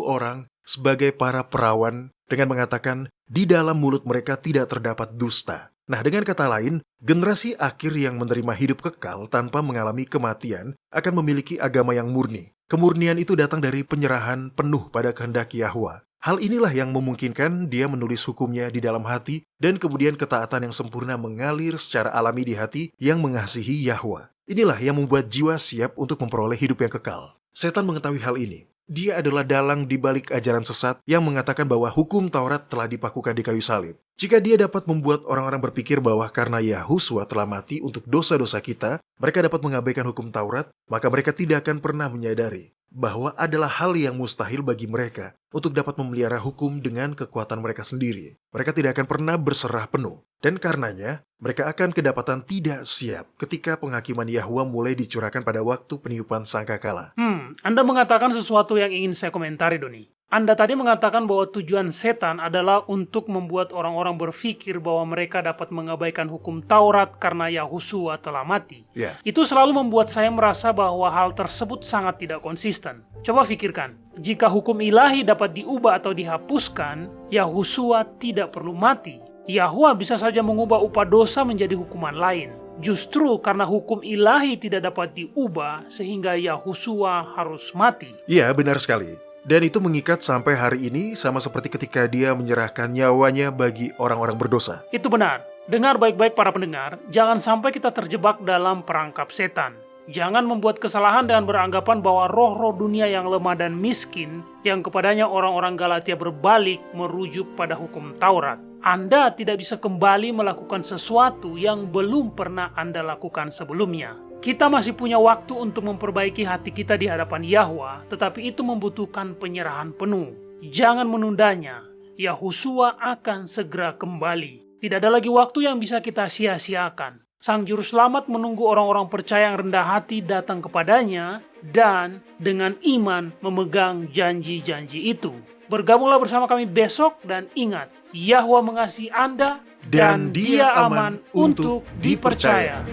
orang sebagai para perawan dengan mengatakan di dalam mulut mereka tidak terdapat dusta. Nah, dengan kata lain, generasi akhir yang menerima hidup kekal tanpa mengalami kematian akan memiliki agama yang murni. Kemurnian itu datang dari penyerahan penuh pada kehendak Yahwa. Hal inilah yang memungkinkan dia menulis hukumnya di dalam hati dan kemudian ketaatan yang sempurna mengalir secara alami di hati yang mengasihi Yahwa. Inilah yang membuat jiwa siap untuk memperoleh hidup yang kekal. Setan mengetahui hal ini. Dia adalah dalang di balik ajaran sesat yang mengatakan bahwa hukum Taurat telah dipakukan di kayu salib. Jika dia dapat membuat orang-orang berpikir bahwa karena Yahusua telah mati untuk dosa-dosa kita, mereka dapat mengabaikan hukum Taurat, maka mereka tidak akan pernah menyadari bahwa adalah hal yang mustahil bagi mereka untuk dapat memelihara hukum dengan kekuatan mereka sendiri. Mereka tidak akan pernah berserah penuh. Dan karenanya, mereka akan kedapatan tidak siap ketika penghakiman Yahwa mulai dicurahkan pada waktu peniupan sangkakala. Anda mengatakan sesuatu yang ingin saya komentari, Doni. Anda tadi mengatakan bahwa tujuan setan adalah untuk membuat orang-orang berpikir bahwa mereka dapat mengabaikan hukum Taurat karena Yahusua telah mati. Ya. Itu selalu membuat saya merasa bahwa hal tersebut sangat tidak konsisten. Coba pikirkan, jika hukum ilahi dapat diubah atau dihapuskan, Yahusua tidak perlu mati. Yahwa bisa saja mengubah upah dosa menjadi hukuman lain. Justru karena hukum ilahi tidak dapat diubah, sehingga Yahusua harus mati. Iya, benar sekali. Dan itu mengikat sampai hari ini sama seperti ketika dia menyerahkan nyawanya bagi orang-orang berdosa. Itu benar. Dengar baik-baik para pendengar, jangan sampai kita terjebak dalam perangkap setan. Jangan membuat kesalahan dengan beranggapan bahwa roh-roh dunia yang lemah dan miskin, yang kepadanya orang-orang Galatia berbalik merujuk pada hukum Taurat. Anda tidak bisa kembali melakukan sesuatu yang belum pernah Anda lakukan sebelumnya. Kita masih punya waktu untuk memperbaiki hati kita di hadapan Yahwa, tetapi itu membutuhkan penyerahan penuh. Jangan menundanya. Yahusua akan segera kembali. Tidak ada lagi waktu yang bisa kita sia-siakan. Sang Juru Selamat menunggu orang-orang percaya yang rendah hati datang kepadanya dan dengan iman memegang janji-janji itu. Bergabunglah bersama kami besok dan ingat, Yahwa mengasihi Anda dan Dia aman untuk dipercaya.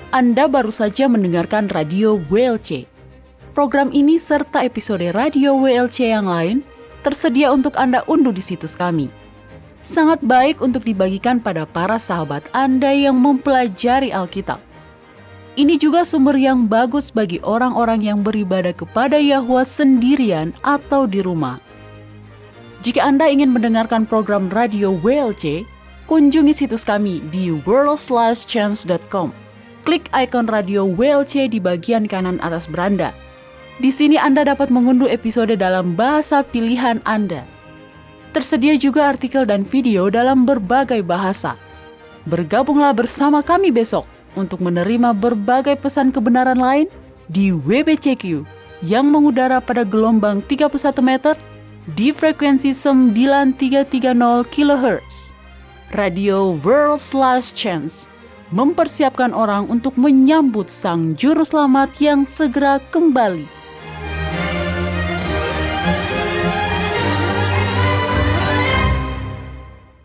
Anda baru saja mendengarkan Radio WLC. Program ini serta episode Radio WLC yang lain tersedia untuk Anda unduh di situs kami. Sangat baik untuk dibagikan pada para sahabat Anda yang mempelajari Alkitab. Ini juga sumber yang bagus bagi orang-orang yang beribadah kepada Yahwa sendirian atau di rumah. Jika Anda ingin mendengarkan program Radio WLC, kunjungi situs kami di worldslastchance.com. klik ikon radio WLC di bagian kanan atas beranda. Di sini Anda dapat mengunduh episode dalam bahasa pilihan Anda. Tersedia juga artikel dan video dalam berbagai bahasa. Bergabunglah bersama kami besok untuk menerima berbagai pesan kebenaran lain di WBCQ yang mengudara pada gelombang 31 meter di frekuensi 9330 kHz. Radio World's Last Chance mempersiapkan orang untuk menyambut Sang Juru Selamat yang segera kembali.